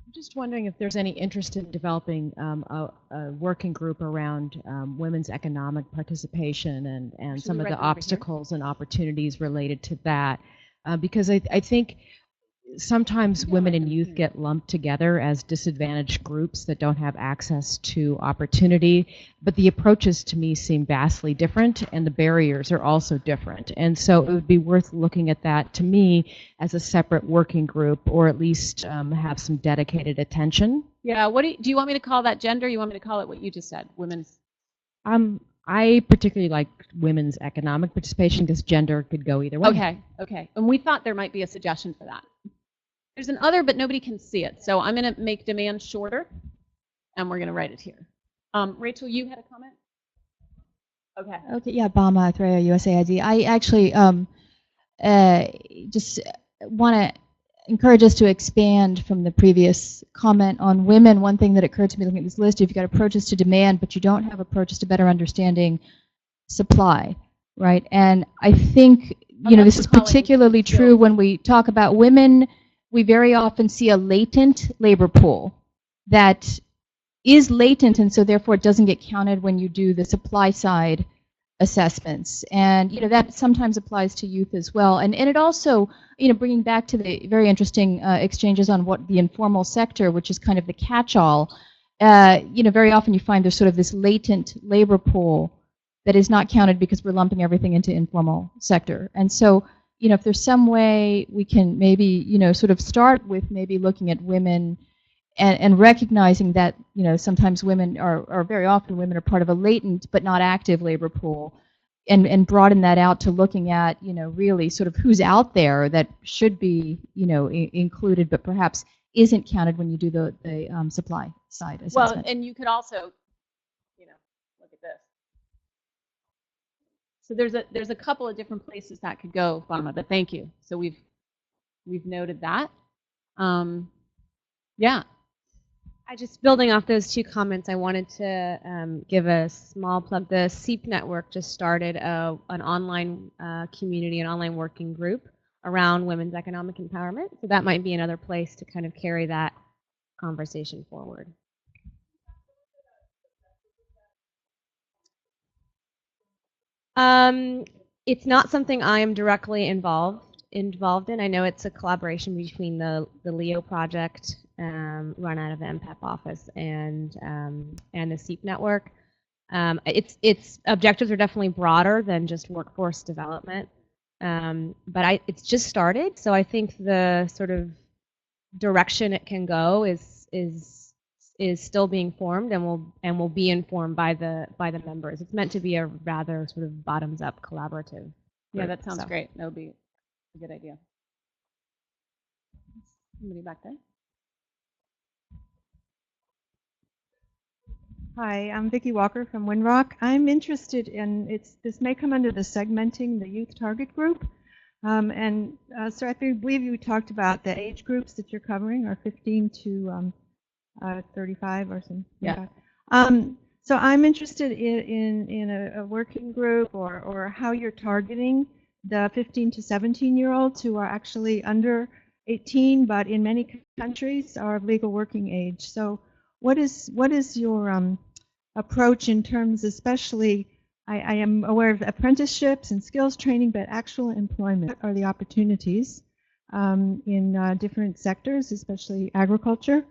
I'm just wondering if there's any interest in developing a working group around women's economic participation and some of the obstacles and opportunities related to that. Because I think sometimes women and youth get lumped together as disadvantaged groups that don't have access to opportunity, but the approaches to me seem vastly different and the barriers are also different. And so it would be worth looking at that, to me, as a separate working group, or at least have some dedicated attention. Yeah, what do you want me to call that? Gender? You want me to call it what you just said? Women's? I particularly like women's economic participation because gender could go either way. Okay, okay. And we thought there might be a suggestion for that. There's an other, but nobody can see it. So I'm going to make demand shorter, and we're going to write it here. Rachel, you had a comment? Okay. Okay, yeah, Bama, Threya, USAID. I actually just want to encourage us to expand from the previous comment on women. One thing that occurred to me looking at this list, if you've got approaches to demand, but you don't have approaches to better understanding supply, right? And I think, this is particularly true when we talk about women. We very often see a latent labor pool that is latent, and so therefore it doesn't get counted when you do the supply side assessments. And that sometimes applies to youth as well. And it also, bringing back to the very interesting exchanges on what the informal sector, which is kind of the catch-all, very often you find there's sort of this latent labor pool that is not counted because we're lumping everything into informal sector. And so, if there's some way we can maybe, sort of start with maybe looking at women and recognizing that, sometimes women or very often women are part of a latent but not active labor pool, and broaden that out to looking at, really sort of who's out there that should be, included but perhaps isn't counted when you do the supply side assessment. Well, and you could also, look at this. So there's a couple of different places that could go, Bama, but thank you. So we've noted that. Yeah. Just building off those two comments, I wanted to give a small plug. The SEEP network just started an online community, an online working group around women's economic empowerment. So that might be another place to kind of carry that conversation forward. It's not something I am directly involved in. I know it's a collaboration between the LEO project, run out of the MPEP office, and the SEEP network. Its objectives are definitely broader than just workforce development, but it's just started. So I think the sort of direction it can go is still being formed, and will be informed by the members. It's meant to be a rather sort of bottoms up collaborative. Yeah, that sounds great. That would be a good idea. Somebody back there. Hi, I'm Vicki Walker from Windrock. I'm interested in, this may come under the segmenting the youth target group. So I believe you talked about the age groups that you're covering are 15 to 35 or something. Yeah. So I'm interested in a working group or how you're targeting the 15 to 17-year-olds who are actually under 18, but in many countries are of legal working age. So what is your approach in terms, especially, I am aware of apprenticeships and skills training, but actual employment are the opportunities in different sectors, especially agriculture,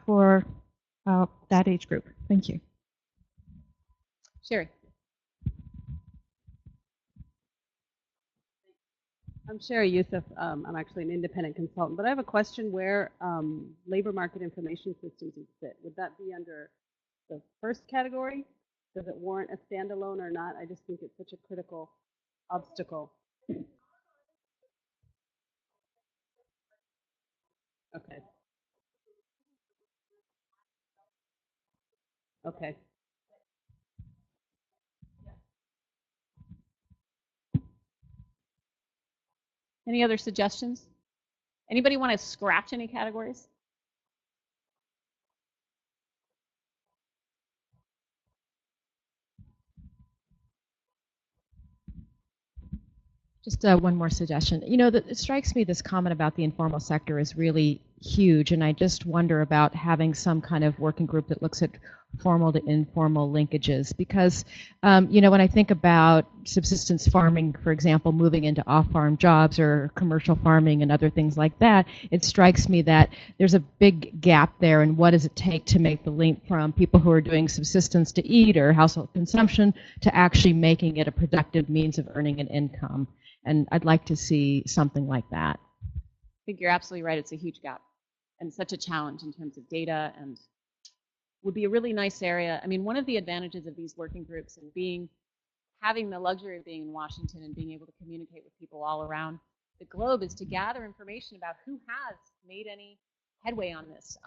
for that age group? Thank you. Sherry. I'm Sherry Youssef. I'm actually an independent consultant, but I have a question where labor market information systems would fit. Would that be under the first category? Does it warrant a standalone or not? I just think it's such a critical obstacle. Okay. Okay. Any other suggestions? Anybody want to scratch any categories? Just one more suggestion. You know, it strikes me this comment about the informal sector is really huge, and I just wonder about having some kind of working group that looks at formal to informal linkages, because, you know, when I think about subsistence farming, for example, moving into off-farm jobs or commercial farming and other things like that, it strikes me that there's a big gap there in what does it take to make the link from people who are doing subsistence to eat or household consumption to actually making it a productive means of earning an income. And I'd like to see something like that. I think you're absolutely right. It's a huge gap and such a challenge in terms of data, and would be a really nice area. I mean, one of the advantages of these working groups and having the luxury of being in Washington and being able to communicate with people all around the globe is to gather information about who has made any headway on this.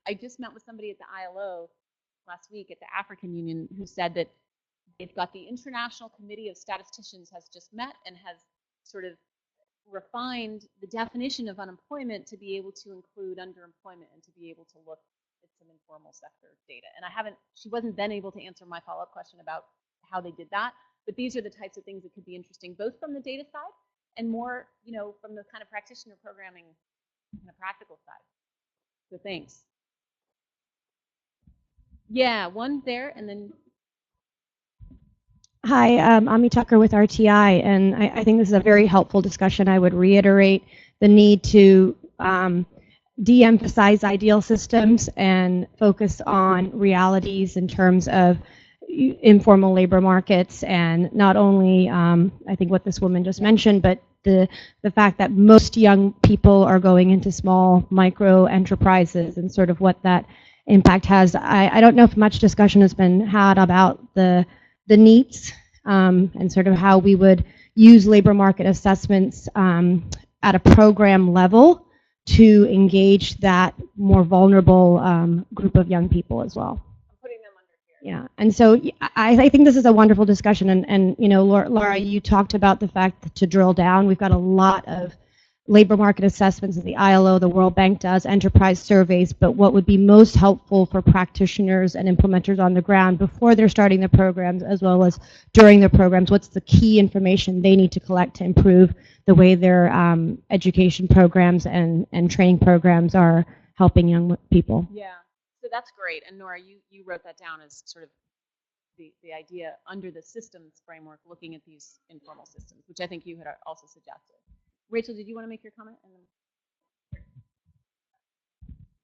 I just met with somebody at the ILO last week at the African Union who said that they've got the International Committee of Statisticians has just met and has sort of refined the definition of unemployment to be able to include underemployment and to be able to look at some informal sector data. And she wasn't then able to answer my follow-up question about how they did that, but these are the types of things that could be interesting, both from the data side and more, you know, from the kind of practitioner programming kind of practical side. So thanks. Yeah, one there, and then. Hi, Ami Tucker with RTI, and I think this is a very helpful discussion. I would reiterate the need to de-emphasize ideal systems and focus on realities in terms of informal labor markets, and not only, I think what this woman just mentioned, but the fact that most young people are going into small micro enterprises and sort of what that impact has. I don't know if much discussion has been had about the needs and sort of how we would use labor market assessments at a program level to engage that more vulnerable group of young people as well. I'm putting them under here. Yeah, and so I think this is a wonderful discussion, and you know, Lara, you talked about the fact that to drill down, we've got a lot of labor market assessments that the ILO, the World Bank does, enterprise surveys, but what would be most helpful for practitioners and implementers on the ground before they're starting the programs as well as during the programs, what's the key information they need to collect to improve the way their education programs and training programs are helping young people? Yeah, so that's great. And Nora, you wrote that down as sort of the idea under the systems framework, looking at these informal systems, which I think you had also suggested. Rachel, did you want to make your comment?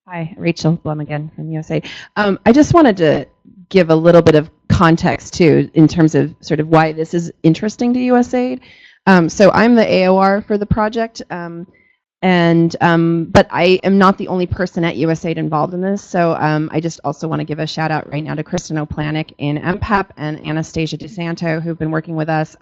Hi, Rachel Blum again from USA. I just wanted to give a little bit of context too in terms of sort of why this is interesting to USAID. So I'm the AOR for the project, but I am not the only person at USAID involved in this. So I just also want to give a shout out right now to Kristen Oplanik in MPEP and Anastasia DeSanto, who've been working with us.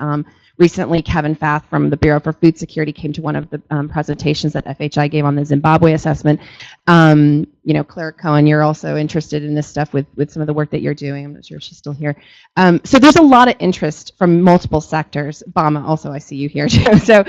Recently, Kevin Fath from the Bureau for Food Security came to one of the presentations that FHI gave on the Zimbabwe assessment. You know, Claire Cohen, you're also interested in this stuff with some of the work that you're doing. I'm not sure if she's still here. So there's a lot of interest from multiple sectors. Bama, also, I see you here too. So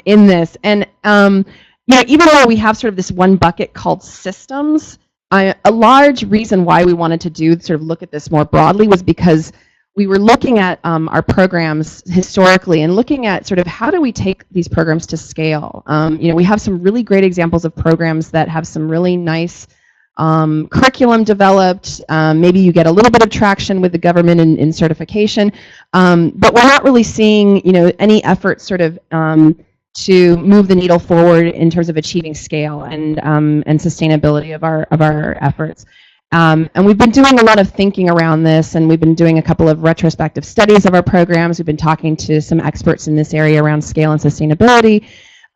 in this, and you know, even though we have sort of this one bucket called systems, a large reason why we wanted to do sort of look at this more broadly was because we were looking at our programs historically and looking at sort of how do we take these programs to scale. You know, we have some really great examples of programs that have some really nice curriculum developed. Maybe you get a little bit of traction with the government in certification, but we're not really seeing, you know, any effort sort of to move the needle forward in terms of achieving scale and sustainability of our efforts. And we've been doing a lot of thinking around this, and we've been doing a couple of retrospective studies of our programs. We've been talking to some experts in this area around scale and sustainability.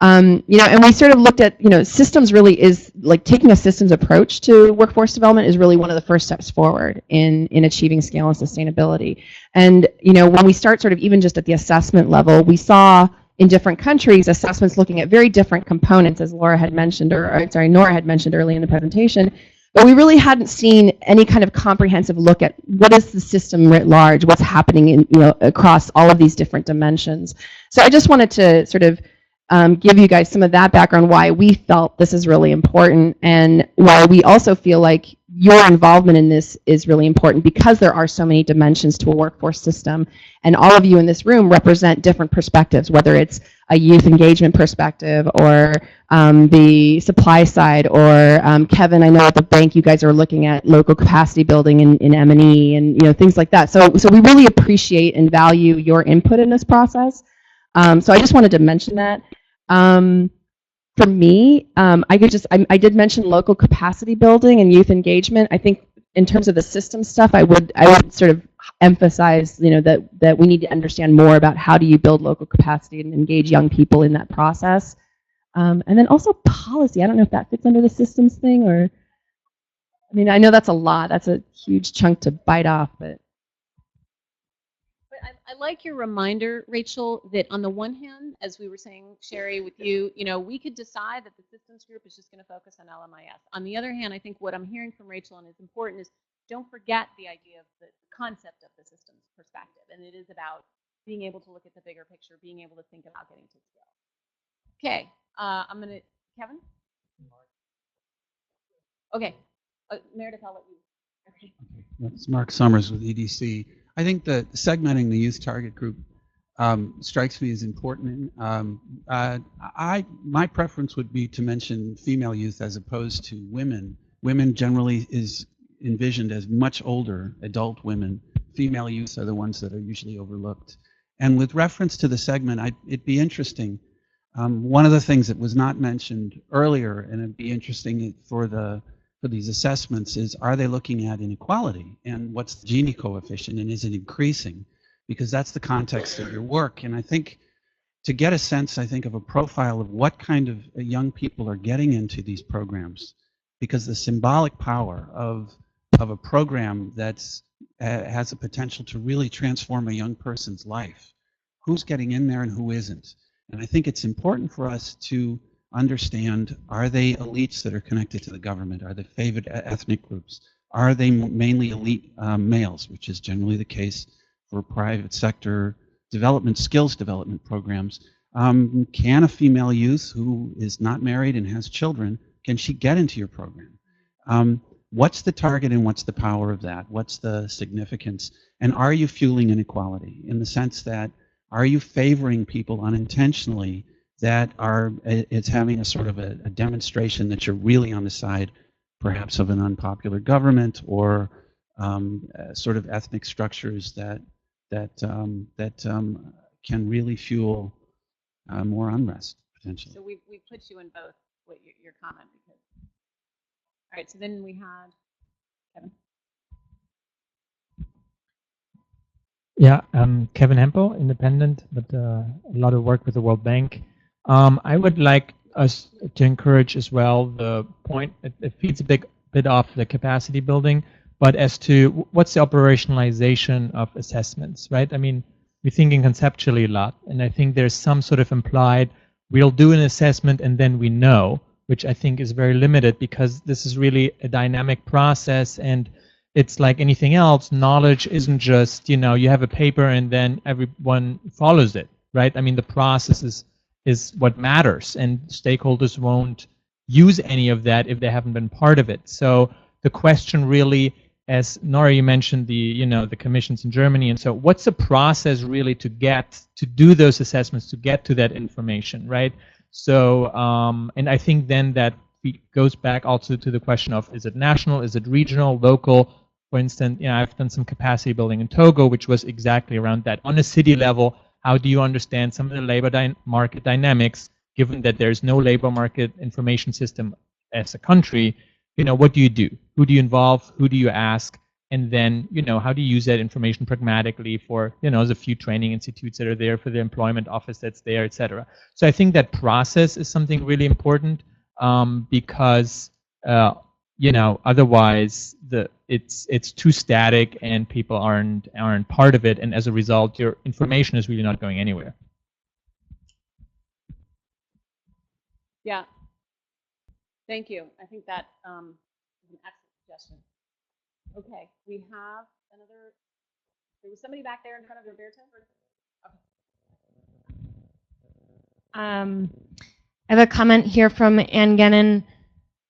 You know, and we sort of looked at, you know, systems really is like taking a systems approach to workforce development is really one of the first steps forward in achieving scale and sustainability. And, you know, when we start sort of even just at the assessment level, we saw in different countries assessments looking at very different components, as Laura had mentioned, Nora had mentioned early in the presentation. But we really hadn't seen any kind of comprehensive look at what is the system writ large, what's happening in, you know, across all of these different dimensions. So I just wanted to sort of give you guys some of that background, why we felt this is really important, and why we also feel like your involvement in this is really important, because there are so many dimensions to a workforce system, and all of you in this room represent different perspectives, whether it's a youth engagement perspective, or the supply side, or Kevin, I know at the bank you guys are looking at local capacity building in M&E and things like that. So we really appreciate and value your input in this process. So I just wanted to mention that. For me, I did mention local capacity building and youth engagement. I think in terms of the system stuff, I would sort of emphasize, that we need to understand more about how do you build local capacity and engage young people in that process. And then also policy. I don't know if that fits under the systems thing, or, I mean, I know that's a lot. That's a huge chunk to bite off, but. I like your reminder, Rachel, that on the one hand, as we were saying, Sherry, with you, we could decide that the systems group is just going to focus on LMIS. On the other hand, I think what I'm hearing from Rachel, and is important, is don't forget the idea of the concept of the systems perspective. And it is about being able to look at the bigger picture, being able to think about getting to scale. Okay, I'm going to, Kevin? Okay, Meredith, I'll let you. Okay. It's Mark Summers with EDC. I think that segmenting the youth target group strikes me as important. My preference would be to mention female youth as opposed to women. Women generally is envisioned as much older adult women. Female youth are the ones that are usually overlooked. And with reference to the segment, it'd be interesting. One of the things that was not mentioned earlier, and it'd be interesting for these assessments, is, are they looking at inequality, and what's the Gini coefficient, and is it increasing? Because that's the context of your work. And I think to get a sense, I think, of a profile of what kind of young people are getting into these programs, because the symbolic power of a program that's has the potential to really transform a young person's life, who's getting in there and who isn't. And I think it's important for us to understand, are they elites that are connected to the government? Are they favored ethnic groups? Are they mainly elite males, which is generally the case for private sector development, skills development programs? Can a female youth who is not married and has children, can she get into your program? What's the target and what's the power of that? What's the significance? And are you fueling inequality in the sense that, are you favoring people unintentionally that it's having a sort of a demonstration that you're really on the side perhaps of an unpopular government, or sort of ethnic structures that can really fuel more unrest potentially? So we put you in both, what your comment, because. All right, so then we had Kevin. Yeah, Kevin Hempel, independent, but a lot of work with the World Bank. I would like us to encourage as well the point, it feeds a bit off the capacity building, but as to what's the operationalization of assessments, right? I mean, we're thinking conceptually a lot, and I think there's some sort of implied, we'll do an assessment and then we know, which I think is very limited, because this is really a dynamic process, and it's like anything else. Knowledge isn't just, you have a paper and then everyone follows it, right? I mean, the process is what matters, and stakeholders won't use any of that if they haven't been part of it. So the question really, as Nora, you mentioned the commissions in Germany, and so what's the process really to do those assessments, to get to that information, right? So, and I think then that goes back also to the question of, is it national, is it regional, local? For instance, I've done some capacity building in Togo, which was exactly around that. On a city level, how do you understand some of the labor market dynamics, given that there's no labor market information system as a country? What do you do? Who do you involve? Who do you ask? And then, how do you use that information pragmatically for, there's a few training institutes that are there, for the employment office that's there, et cetera. So I think that process is something really important, because, otherwise it's too static and people aren't part of it. And as a result, your information is really not going anywhere. Yeah. Thank you. I think that is an excellent suggestion. Okay, we have another. There was somebody back there in front of Roberta. Okay. I have a comment here from Ann Gennon,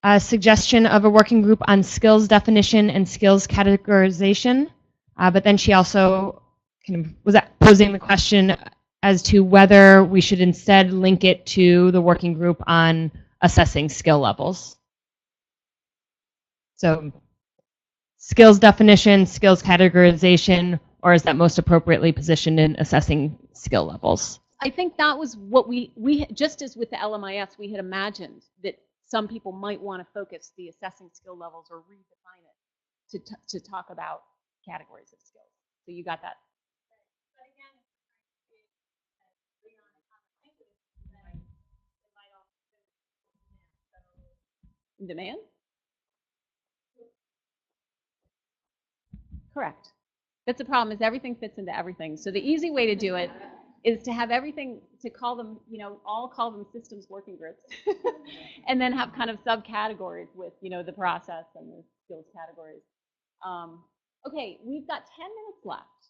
a suggestion of a working group on skills definition and skills categorization. But then she also kind of was posing the question as to whether we should instead link it to the working group on assessing skill levels. So skills definition, skills categorization, or is that most appropriately positioned in assessing skill levels? I think that was what we just as with the LMIS, we had imagined that some people might want to focus the assessing skill levels or redefine it to talk about categories of skills. So you got that. Demand? Correct. That's the problem, is everything fits into everything. So the easy way to do it is to have everything, to call them, all call them systems working groups, and then have kind of subcategories with, the process and the skills categories. Okay, we've got 10 minutes left.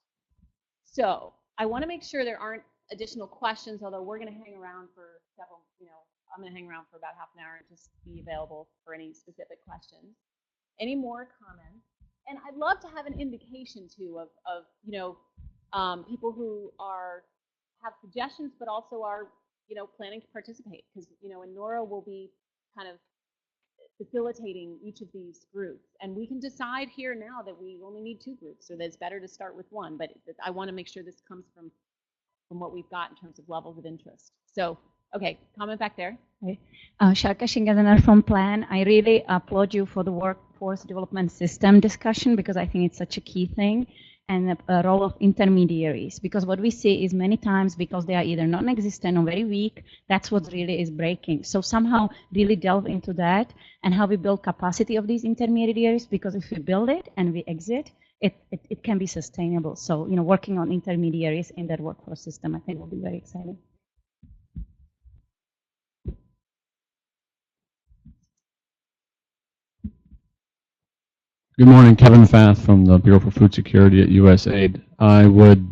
So I want to make sure there aren't additional questions, although we're going to hang around for several, I'm going to hang around for about half an hour and just be available for any specific questions. Any more comments? And I'd love to have an indication too of people who have suggestions, but also are planning to participate, because and Nora will be kind of facilitating each of these groups, and we can decide here now that we only need 2 groups, or that it's better to start with 1. But I want to make sure this comes from what we've got in terms of levels of interest. So, okay, comment back there. Sharka Shingazanar from Plan. I really applaud you for the workforce development system discussion, because I think it's such a key thing, and the role of intermediaries. Because what we see is many times, because they are either non-existent or very weak, that's what really is breaking. So somehow really delve into that and how we build capacity of these intermediaries, because if we build it and we exit, it can be sustainable. So, working on intermediaries in that workforce system, I think will be very exciting. Good morning, Kevin Fath from the Bureau for Food Security at USAID. I would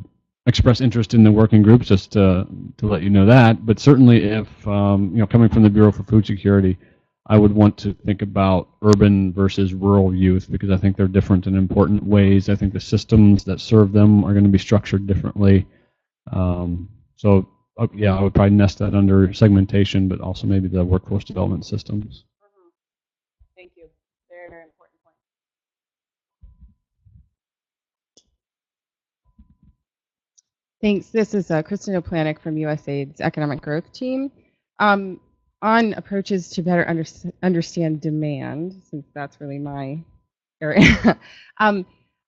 express interest in the working groups, just to let you know that. But certainly, if coming from the Bureau for Food Security, I would want to think about urban versus rural youth, because I think they're different in important ways. I think the systems that serve them are going to be structured differently. So yeah, I would probably nest that under segmentation, but also maybe the workforce development systems. Thank you. Very, very important point. Thanks. This is Kristen Oplanik from USAID's Economic Growth Team. On approaches to better understand demand, since that's really my area,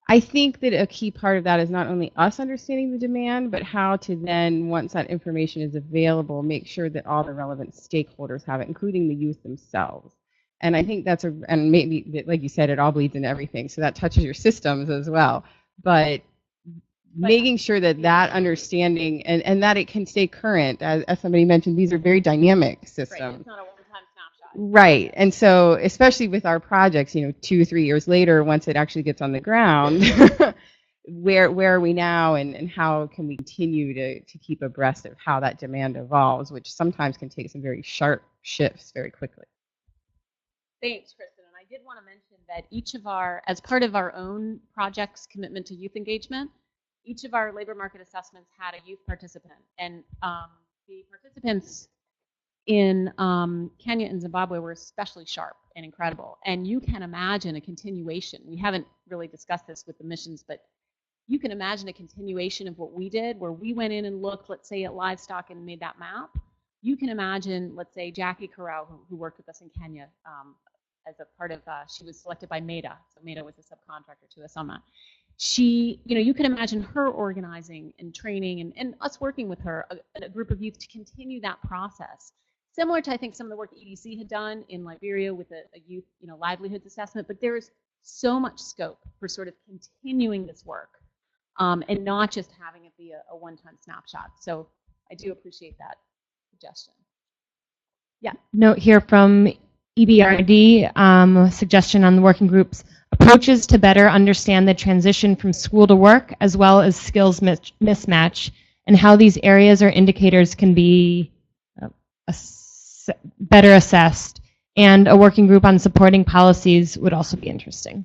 I think that a key part of that is not only us understanding the demand, but how to then, once that information is available, make sure that all the relevant stakeholders have it, including the youth themselves. And I think that's and maybe, like you said, it all bleeds into everything, so that touches your systems as well. But making sure that understanding and that it can stay current, as somebody mentioned, these are very dynamic systems. Right, it's not a one-time snapshot. Right, and so especially with our projects, 2-3 years later, once it actually gets on the ground, where are we now, and how can we continue to keep abreast of how that demand evolves, which sometimes can take some very sharp shifts very quickly. Thanks, Kristen. And I did want to mention that each of as part of our own project's commitment to youth engagement, each of our labor market assessments had a youth participant, and the participants in Kenya and Zimbabwe were especially sharp and incredible. And you can imagine a continuation. We haven't really discussed this with the missions, but you can imagine a continuation of what we did, where we went in and looked, let's say, at livestock and made that map. You can imagine, let's say, Jackie Corral, who worked with us in Kenya as a part of, she was selected by MEDA. So MEDA was a subcontractor to us on that. She, you can imagine her organizing and training and us working with her, a group of youth, to continue that process. Similar to, I think, some of the work EDC had done in Liberia with a youth, livelihoods assessment, but there's so much scope for sort of continuing this work and not just having it be a one-time snapshot. So I do appreciate that suggestion. Yeah. Note here from EBRD, suggestion on the working groups: approaches to better understand the transition from school to work, as well as skills mismatch, and how these areas or indicators can be better assessed, and a working group on supporting policies would also be interesting.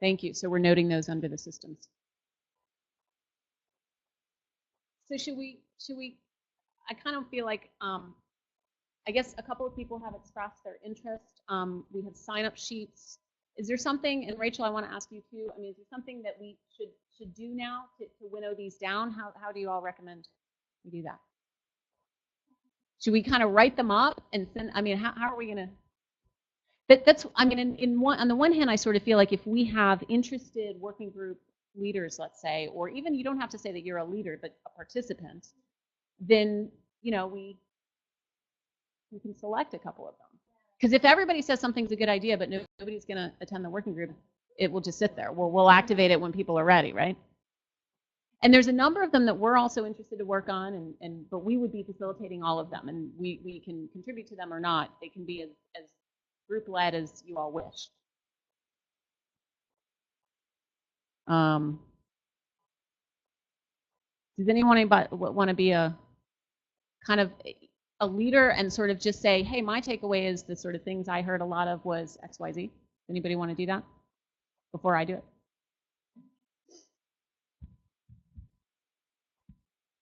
Thank you. So we're noting those under the systems. So should we, I kind of feel like, I guess a couple of people have expressed their interest. We have sign-up sheets. Is there something, and Rachel, I want to ask you too, I mean, is there something that we should do now to winnow these down? How do you all recommend we do that? Should we kind of write them up and send, I mean, how are we going to, that's, I mean, on the one hand, I sort of feel like if we have interested working group leaders, let's say, or even you don't have to say that you're a leader, but a participant, then, you know, we can select a couple of them. Because if everybody says something's a good idea, but nobody's going to attend the working group, it will just sit there. We'll activate it when people are ready, right? And there's a number of them that we're also interested to work on, but we would be facilitating all of them, and we can contribute to them or not. They can be as group-led as you all wish. Does anyone want to be a kind of a leader and sort of just say, hey, my takeaway is the sort of things I heard a lot of was X, Y, Z? Anybody want to do that before I do it?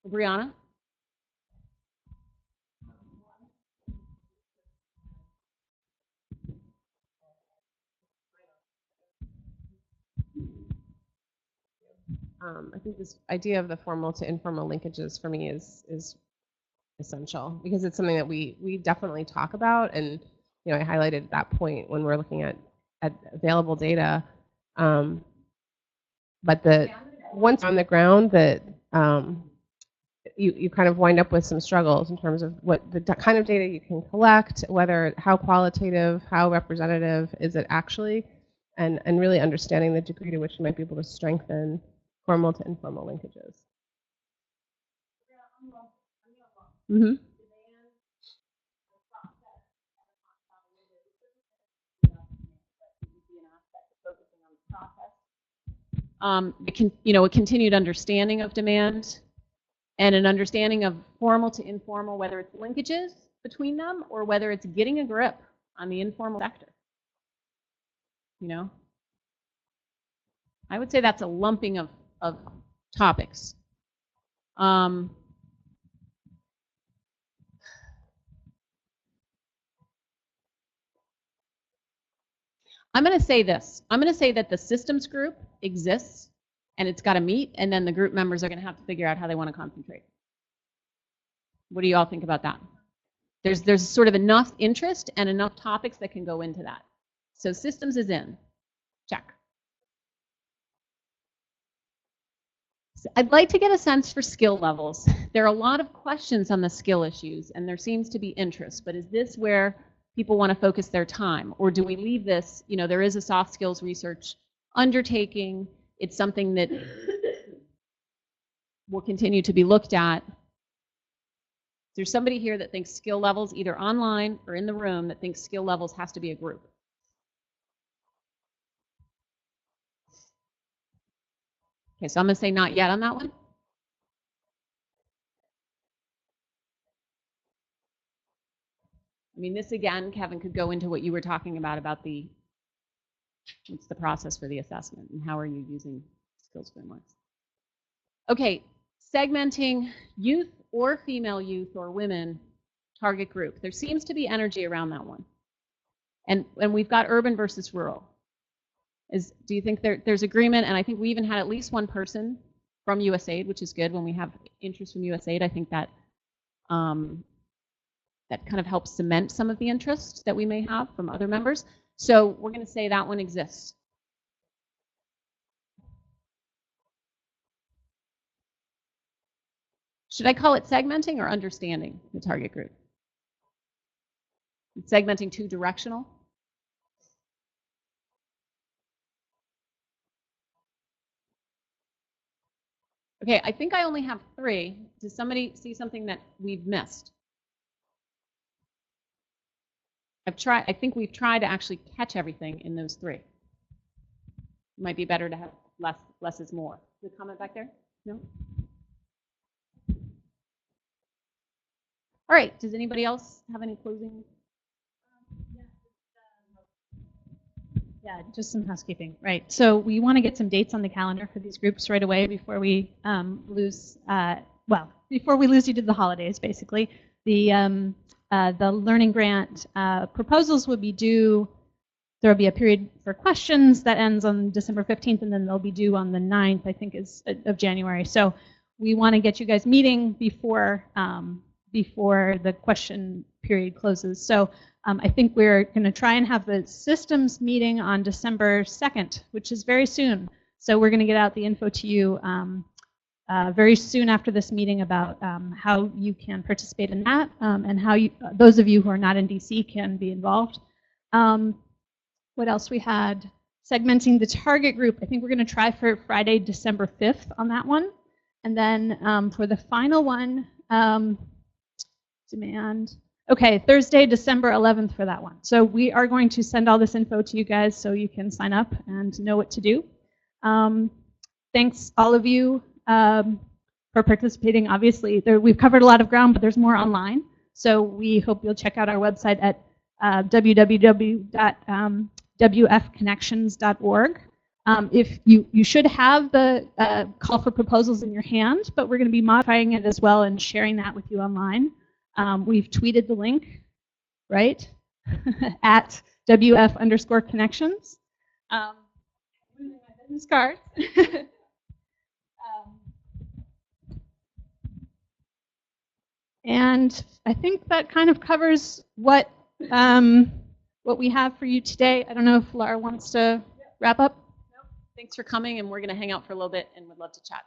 Bryanna? I think this idea of the formal to informal linkages for me is essential, because it's something that we definitely talk about, and you know, I highlighted that point when we're looking at available data. But once on the ground, that you kind of wind up with some struggles in terms of what the kind of data you can collect, how qualitative, how representative is it actually, and really understanding the degree to which you might be able to strengthen formal to informal linkages. Mm-hmm. A continued understanding of demand and an understanding of formal to informal, whether it's linkages between them or whether it's getting a grip on the informal sector. You know, I would say that's a lumping of topics. I'm going to say this. I'm going to say that the systems group exists and it's got to meet, and then the group members are going to have to figure out how they want to concentrate. What do you all think about that? There's sort of enough interest and enough topics that can go into that. So systems is in. Check. So I'd like to get a sense for skill levels. There are a lot of questions on the skill issues, and there seems to be interest, but is this where people want to focus their time? Or do we leave this, you know, there is a soft skills research undertaking. It's something that will continue to be looked at. Is there somebody here that thinks skill levels, either online or in the room, that thinks skill levels has to be a group? Okay, so I'm going to say not yet on that one. I mean, this again, Kevin, could go into what you were talking about what's the process for the assessment and how are you using skills frameworks. Okay, segmenting youth or female youth or women target group. There seems to be energy around that one. And we've got urban versus rural. Do you think there's agreement? And I think we even had at least one person from USAID, which is good. When we have interest from USAID, I think that that kind of helps cement some of the interest that we may have from other members. So we're going to say that one exists. Should I call it segmenting or understanding the target group? Is segmenting too directional? Okay, I think I only have 3. Does somebody see something that we've missed? I think we've tried to actually catch everything in those 3. It might be better to have less is more. Is there a comment back there? No? All right, does anybody else have any closing? Yeah, just some housekeeping, right? So we want to get some dates on the calendar for these groups right away before we before we lose you to the holidays, basically. The learning grant proposals would be due. There will be a period for questions that ends on December 15th, and then they'll be due on the 9th, I think, of January. So we want to get you guys meeting before the question period closes. So I think we're going to try and have the systems meeting on December 2nd, which is very soon. So we're going to get out the info to you very soon after this meeting about how you can participate in that and how those of you who are not in DC can be involved. What else we had? Segmenting the target group. I think we're going to try for Friday, December 5th on that one. And then for the final one, demand. Okay, Thursday, December 11th for that one. So we are going to send all this info to you guys so you can sign up and know what to do. Thanks all of you for participating. Obviously, we've covered a lot of ground, but there's more online. So we hope you'll check out our website at www.wfconnections.org. If you should have the call for proposals in your hand, but we're going to be modifying it as well and sharing that with you online. We've tweeted the link, right, at WF_connections. Losing my business card. And I think that kind of covers what we have for you today. I don't know if Lara wants to wrap up. No. Thanks for coming, and we're going to hang out for a little bit and would love to chat.